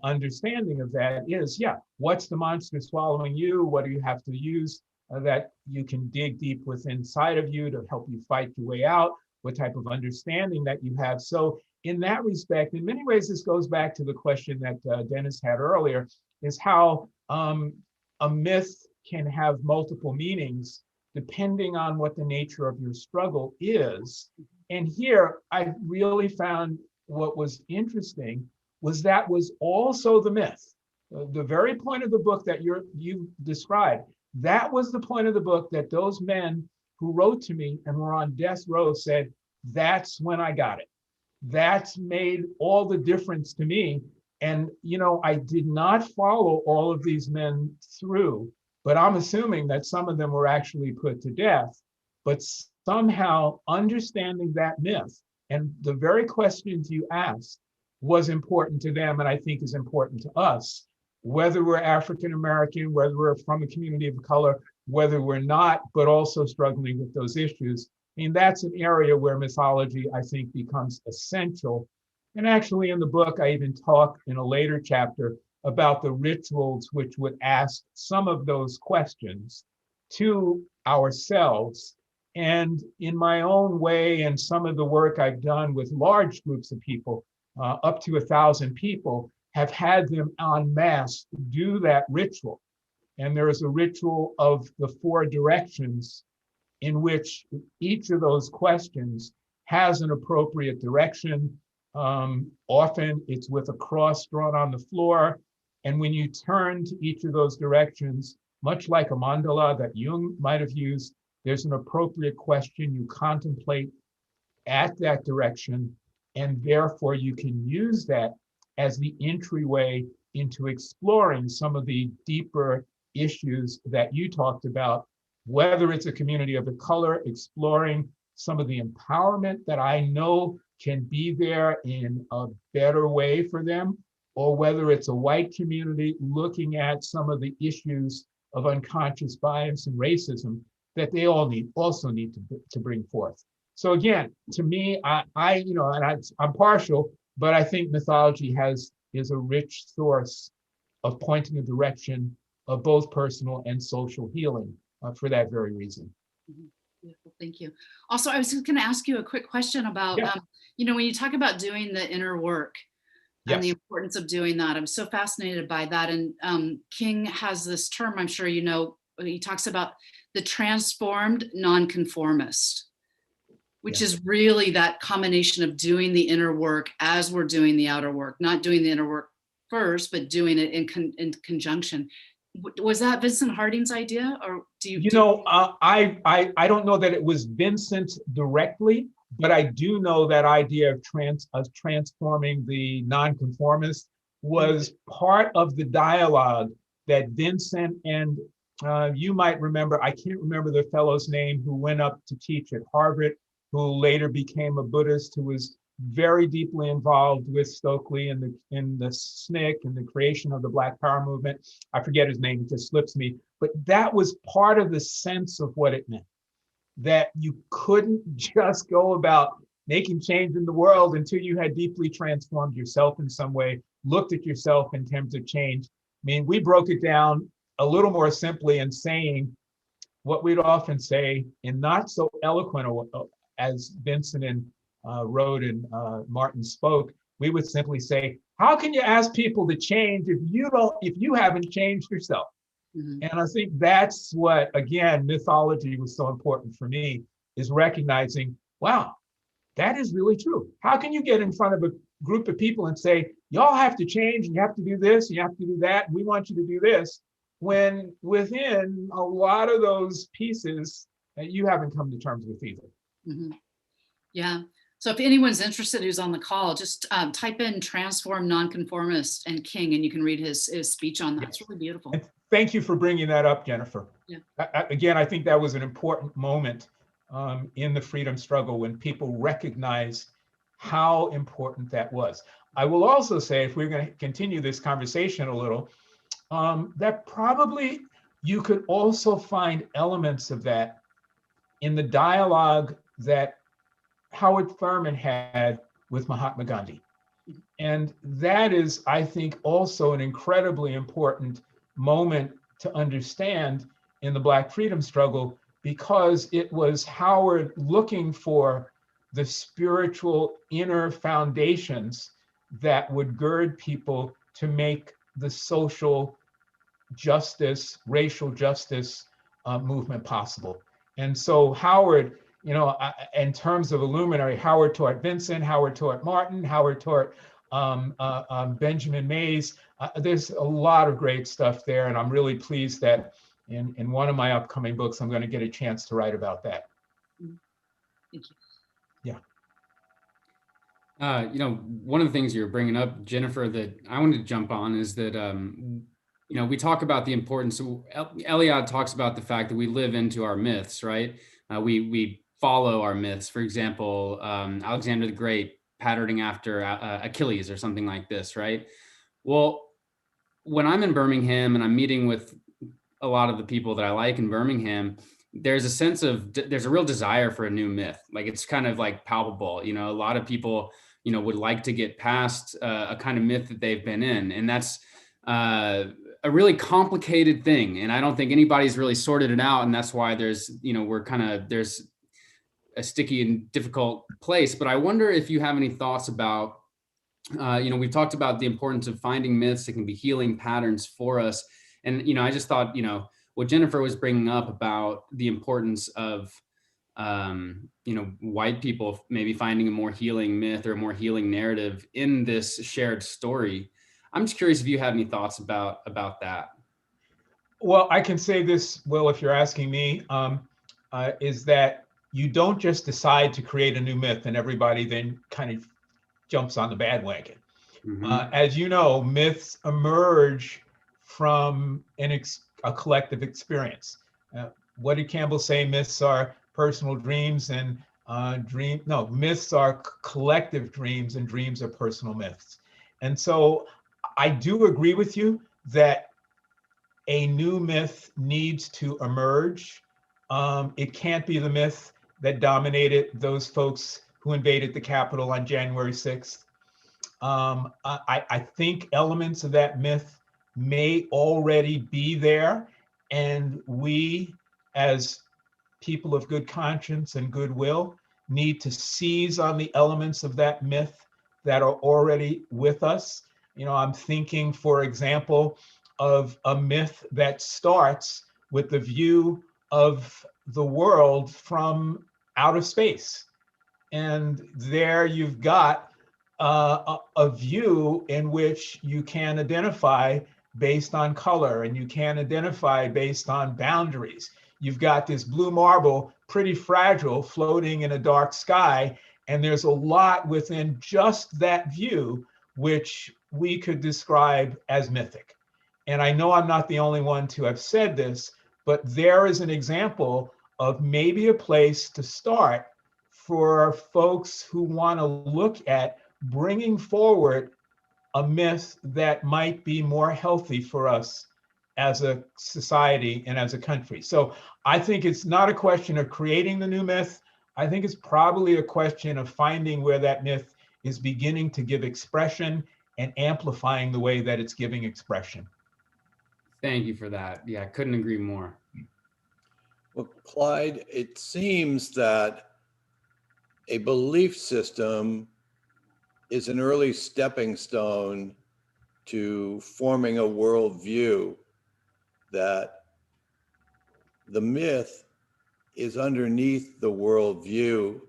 understanding of that is, yeah, what's the monster swallowing you? What do you have to use that you can dig deep within inside of you to help you fight your way out? What type of understanding that you have? So in that respect, in many ways, this goes back to the question that Dennis had earlier, is how a myth can have multiple meanings depending on what the nature of your struggle is. And here, I really found what was interesting was that was also the myth. The very point of the book that you described, that was the point of the book that those men who wrote to me and were on death row said, that's when I got it. That's made all the difference to me. And, you know, I did not follow all of these men through, but I'm assuming that some of them were actually put to death. But somehow understanding that myth and the very questions you asked was important to them, and I think is important to us, whether we're African American, whether we're from a community of color, whether we're not, but also struggling with those issues. I mean, that's an area where mythology, I think, becomes essential. And actually in the book, I even talk in a later chapter about the rituals which would ask some of those questions to ourselves. And in my own way, and some of the work I've done with large groups of people, up to 1,000 people, have had them en masse do that ritual. And there is a ritual of the 4 directions in which each of those questions has an appropriate direction. Often it's with a cross drawn on the floor. And when you turn to each of those directions, much like a mandala that Jung might have used, there's an appropriate question you contemplate at that direction. And therefore you can use that as the entryway into exploring some of the deeper issues that you talked about, whether it's a community of the color exploring some of the empowerment that I know can be there in a better way for them, or whether it's a white community looking at some of the issues of unconscious bias and racism that they all also need to bring forth. So again, to me, I'm partial, but I think mythology is a rich source of pointing a direction of both personal and social healing for that very reason. Beautiful, thank you. Also, I was just going to ask you a quick question about, when you talk about doing the inner work and the importance of doing that, I'm so fascinated by that. And King has this term, I'm sure you know, he talks about the transformed nonconformist, which is really that combination of doing the inner work as we're doing the outer work, not doing the inner work first, but doing it in conjunction. Was that Vincent Harding's idea, or do you? I don't know that it was Vincent directly, but I do know that idea of transforming the nonconformist was part of the dialogue that Vincent and you might remember. I can't remember the fellow's name who went up to teach at Harvard, who later became a Buddhist, who was very deeply involved with Stokely in the SNCC and the creation of the Black Power movement. I forget his name, it just slips me. But that was part of the sense of what it meant, that you couldn't just go about making change in the world until you had deeply transformed yourself in some way, looked at yourself in terms of change. I mean, we broke it down a little more simply in saying what we'd often say in not so eloquent as Vincent and wrote and Martin spoke. We would simply say, how can you ask people to change if you haven't changed yourself? And I think that's what, again, mythology was so important for me, is recognizing, wow, that is really true. How can you get in front of a group of people and say, y'all have to change, and you have to do this, and you have to do that, and we want you to do this, when within a lot of those pieces that you haven't come to terms with either. Yeah. So if anyone's interested who's on the call, just type in transform nonconformist and King, and you can read his speech on that. It's really beautiful. And thank you for bringing that up, Jennifer. Yeah. Again, I think that was an important moment in the freedom struggle when people recognize how important that was. I will also say, if we're going to continue this conversation a little, that probably you could also find elements of that in the dialogue that Howard Thurman had with Mahatma Gandhi. And that is, I think, also an incredibly important moment to understand in the Black freedom struggle, because it was Howard looking for the spiritual inner foundations that would gird people to make the social justice, racial justice movement possible. And so Howard, in terms of a luminary, Howard taught Vincent, Howard taught Martin, Howard taught Benjamin Mays. There's a lot of great stuff there, and I'm really pleased that in one of my upcoming books, I'm going to get a chance to write about that. Thank you. Yeah. One of the things you're bringing up, Jennifer, that I wanted to jump on is that, we talk about the importance. Eliade talks about the fact that we live into our myths, right? We follow our myths. For example, Alexander the Great patterning after Achilles or something like this, right? Well, when I'm in Birmingham and I'm meeting with a lot of the people that I like in Birmingham, there's a real desire for a new myth. Like, it's kind of like palpable. A lot of people, would like to get past a kind of myth that they've been in. And that's a really complicated thing. And I don't think anybody's really sorted it out. And that's why there's a sticky and difficult place. But I wonder if you have any thoughts about, we've talked about the importance of finding myths that can be healing patterns for us. And, I just thought, what Jennifer was bringing up about the importance of, white people maybe finding a more healing myth or a more healing narrative in this shared story. I'm just curious if you had any thoughts about that. Well, I can say this, Will, if you're asking me, is that you don't just decide to create a new myth and everybody then kind of jumps on the bandwagon. As you know, myths emerge from a collective experience. What did Campbell say? Myths are personal dreams and myths are collective dreams and dreams are personal myths. And so I do agree with you that a new myth needs to emerge. It can't be the myth that dominated those folks who invaded the Capitol on January 6th. I think elements of that myth may already be there, and we, as people of good conscience and goodwill, need to seize on the elements of that myth that are already with us. You know, I'm thinking, for example, of a myth that starts with the view of the world from outer space. And there you've got a view in which you can identify based on color and you can identify based on boundaries. You've got this blue marble, pretty fragile, floating in a dark sky. And there's a lot within just that view, which we could describe as mythic. And I know I'm not the only one to have said this, but there is an example of maybe a place to start for folks who want to look at bringing forward a myth that might be more healthy for us as a society and as a country. So I think it's not a question of creating the new myth. I think it's probably a question of finding where that myth is beginning to give expression and amplifying the way that it's giving expression. Thank you for that. Yeah, I couldn't agree more. Well, Clyde, it seems that a belief system is an early stepping stone to forming a worldview, that the myth is underneath the worldview,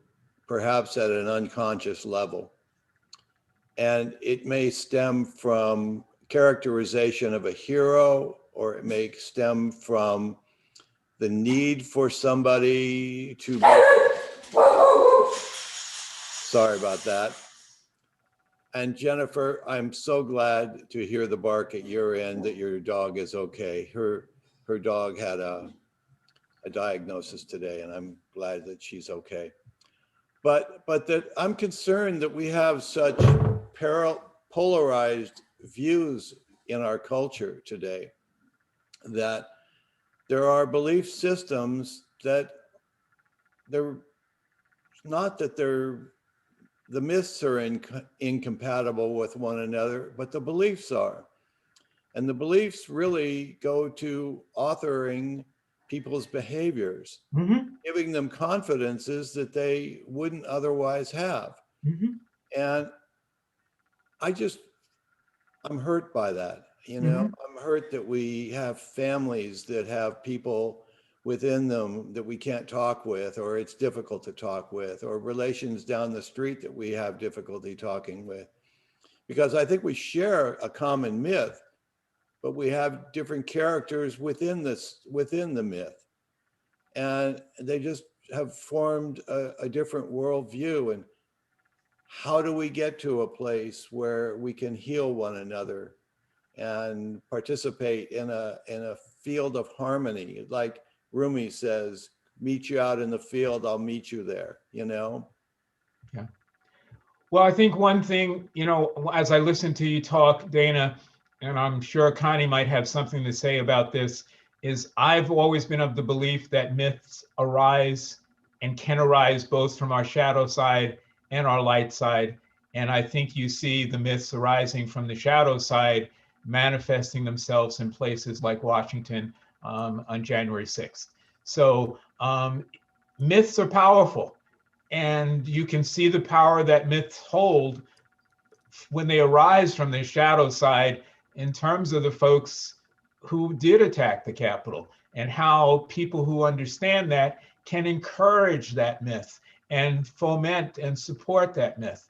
perhaps at an unconscious level. And it may stem from characterization of a hero, or it may stem from the need for somebody to be... Sorry about that. And Jennifer, I'm so glad to hear the bark at your end that your dog is okay. Her dog had a diagnosis today, and I'm glad that she's okay. But that I'm concerned that we have such polarized views in our culture today, that there are belief systems that they're not that they're the myths are incompatible with one another, but the beliefs are. And the beliefs really go to authoring people's behaviors, giving them confidences that they wouldn't otherwise have. And I'm hurt by that. You know, I'm hurt that we have families that have people within them that we can't talk with, or it's difficult to talk with, or relations down the street that we have difficulty talking with. Because I think we share a common myth, but we have different characters within the myth. And they just have formed a different worldview. And how do we get to a place where we can heal one another and participate in a field of harmony? Like Rumi says, meet you out in the field, I'll meet you there, you know? Yeah. Well, I think one thing, you know, as I listen to you talk, Dana, and I'm sure Connie might have something to say about this, is I've always been of the belief that myths arise and can arise both from our shadow side and our light side. And I think you see the myths arising from the shadow side manifesting themselves in places like Washington on January 6th. So myths are powerful, and you can see the power that myths hold when they arise from the shadow side in terms of the folks who did attack the Capitol, and how people who understand that can encourage that myth and foment and support that myth.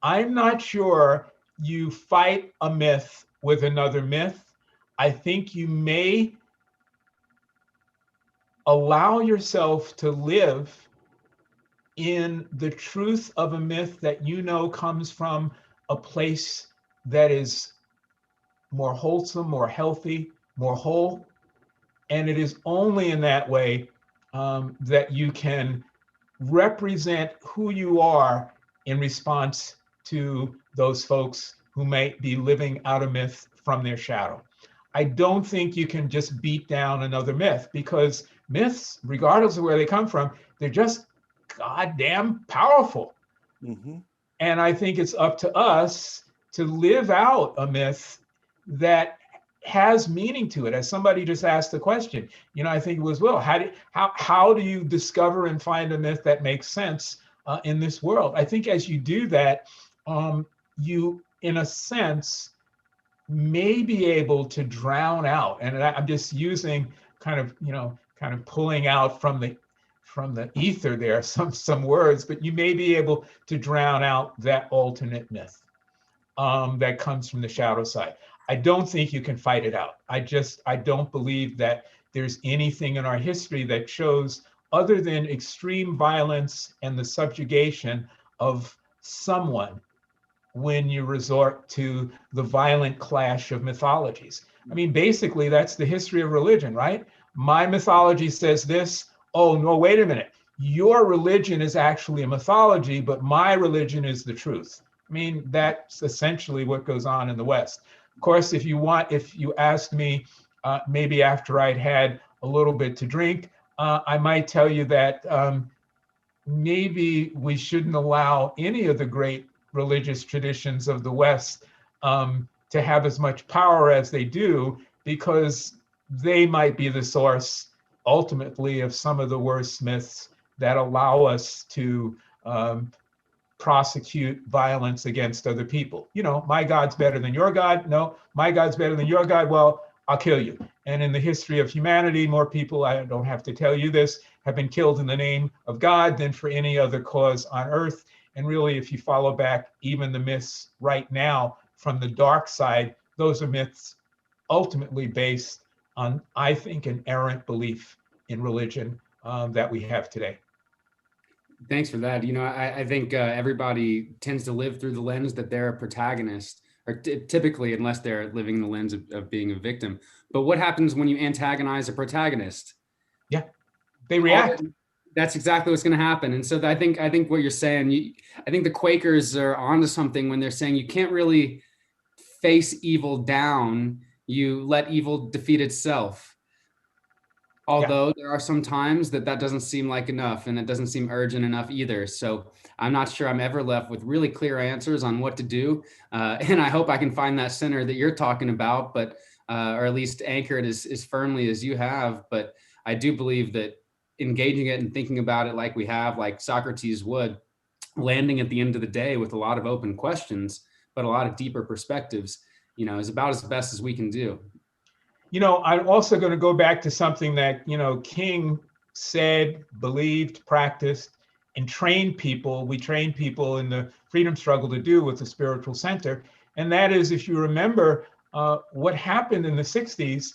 I'm not sure you fight a myth with another myth. I think you may allow yourself to live in the truth of a myth that you know comes from a place that is more wholesome, more healthy, more whole. And it is only in that way that you can represent who you are in response to those folks who may be living out a myth from their shadow. I don't think you can just beat down another myth, because myths, regardless of where they come from, they're just goddamn powerful. Mm-hmm. And I think it's up to us to live out a myth that has meaning to it. As somebody just asked the question, I think it was Will, how do you discover and find a myth that makes sense in this world? I think as you do that, you, in a sense, may be able to drown out, and I'm just using kind of pulling out from the ether there some words, but you may be able to drown out that alternate myth that comes from the shadow side. I don't think you can fight it out. I don't believe that there's anything in our history that shows, other than extreme violence and the subjugation of someone, when you resort to the violent clash of mythologies. I mean, basically, that's the history of religion, right? My mythology says this. Oh, no, wait a minute. Your religion is actually a mythology, but my religion is the truth. I mean, that's essentially what goes on in the West. Of course, if you asked me, maybe after I'd had a little bit to drink, I might tell you that maybe we shouldn't allow any of the great religious traditions of the West to have as much power as they do, because they might be the source ultimately of some of the worst myths that allow us to prosecute violence against other people. My God's better than your God. No, my God's better than your God. Well, I'll kill you. And in the history of humanity, more people, I don't have to tell you this, have been killed in the name of God than for any other cause on earth. And really, if you follow back even the myths right now from the dark side, those are myths ultimately based on, I think, an errant belief in religion that we have today. Thanks for that. I think everybody tends to live through the lens that they're a protagonist, or typically, unless they're living the lens of being a victim. But what happens when you antagonize a protagonist? Yeah, they react. That's exactly what's going to happen. And so I think what you're saying, I think the Quakers are onto something when they're saying you can't really face evil down. You let evil defeat itself. Although there are some times that doesn't seem like enough, and it doesn't seem urgent enough either. So I'm not sure I'm ever left with really clear answers on what to do. And I hope I can find that center that you're talking about, but or at least anchor it as firmly as you have. But I do believe that engaging it and thinking about it like we have, like Socrates would, landing at the end of the day with a lot of open questions, but a lot of deeper perspectives, is about as best as we can do. I'm also going to go back to something that, King said, believed, practiced, and trained people. We trained people in the freedom struggle to do with the spiritual center. And that is, if you remember what happened in the 60s,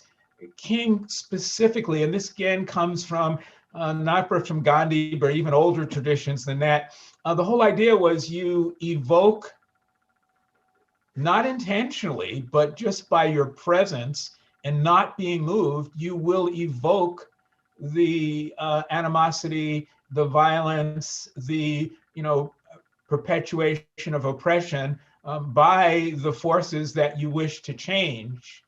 King specifically, and this again comes from not from Gandhi, but even older traditions than that. The whole idea was you evoke, not intentionally, but just by your presence and not being moved, you will evoke the animosity, the violence, the perpetuation of oppression by the forces that you wish to change.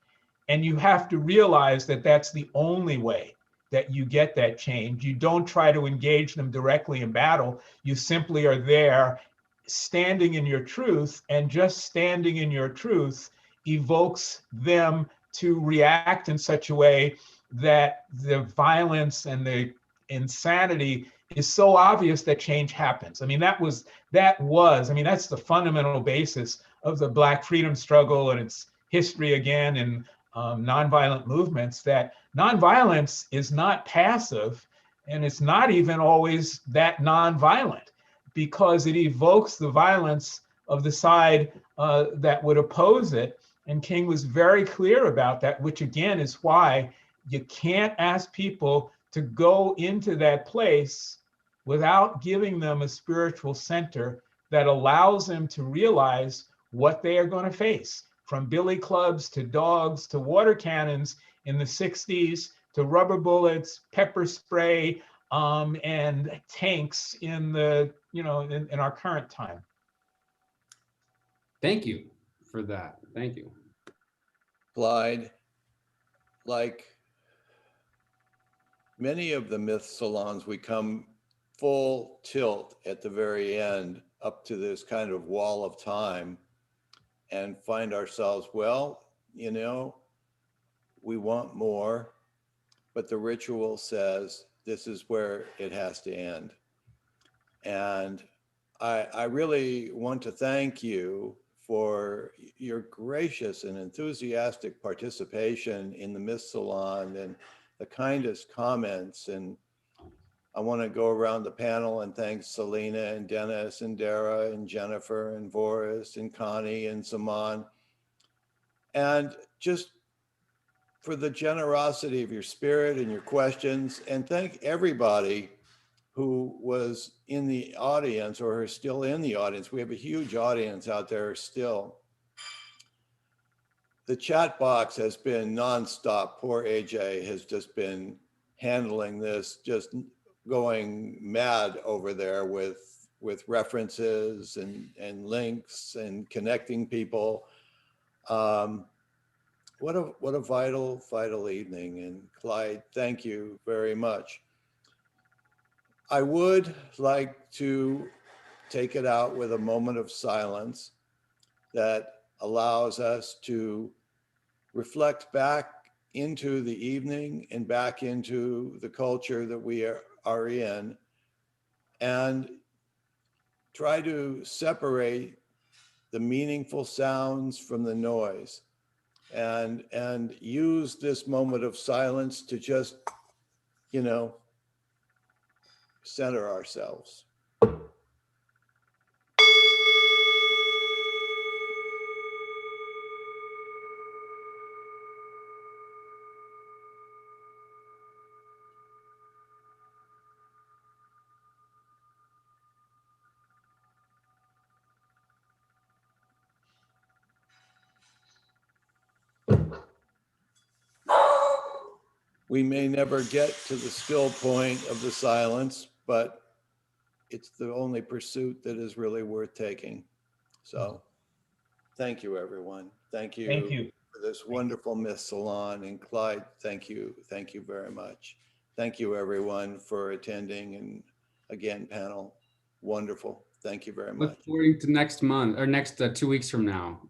And you have to realize that that's the only way that you get that change. You don't try to engage them directly in battle. You simply are there standing in your truth, and just standing in your truth evokes them to react in such a way that the violence and the insanity is so obvious that change happens. I mean, that's the fundamental basis of the Black freedom struggle and its history again in nonviolent movements, that nonviolence is not passive, and it's not even always that nonviolent, because it evokes the violence of the side that would oppose it. And King was very clear about that, which again is why you can't ask people to go into that place without giving them a spiritual center that allows them to realize what they are going to face, from billy clubs to dogs to water cannons in the 60s to rubber bullets, pepper spray, and tanks in the, in our current time. Thank you for that. Thank you. Clyde, like many of the myth salons, we come full tilt at the very end up to this kind of wall of time and find ourselves, well, we want more, but the ritual says this is where it has to end. And I really want to thank you for your gracious and enthusiastic participation in the Myth Salon and the kindest comments. And I want to go around the panel and thank Selena and Dennis and Dara and Jennifer and Boris and Connie and Saman. And just for the generosity of your spirit and your questions, and thank everybody who was in the audience or are still in the audience. We have a huge audience out there still. The chat box has been nonstop. Poor AJ has just been handling this, just going mad over there with references and links and connecting people. What a vital evening. And Clyde, thank you very much. I would like to take it out with a moment of silence that allows us to reflect back into the evening and back into the culture that we are in, and try to separate the meaningful sounds from the noise, and use this moment of silence to just, center ourselves. We may never get to the still point of the silence, but it's the only pursuit that is really worth taking. So thank you, everyone. Thank you for this wonderful Myth Salon. And Clyde, thank you very much. Thank you, everyone, for attending. And again, panel, wonderful. Thank you very much. Look forward to next month or next 2 weeks from now.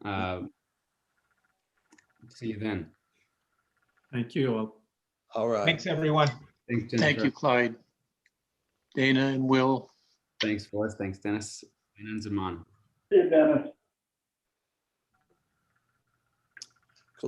See you then. Thank you all. All right. Thanks, everyone. Thanks, Jennifer. Thank you, Clyde. Dana and Will. Thanks, Forrest. Thanks, Dennis. And Zaman. See you, Dennis.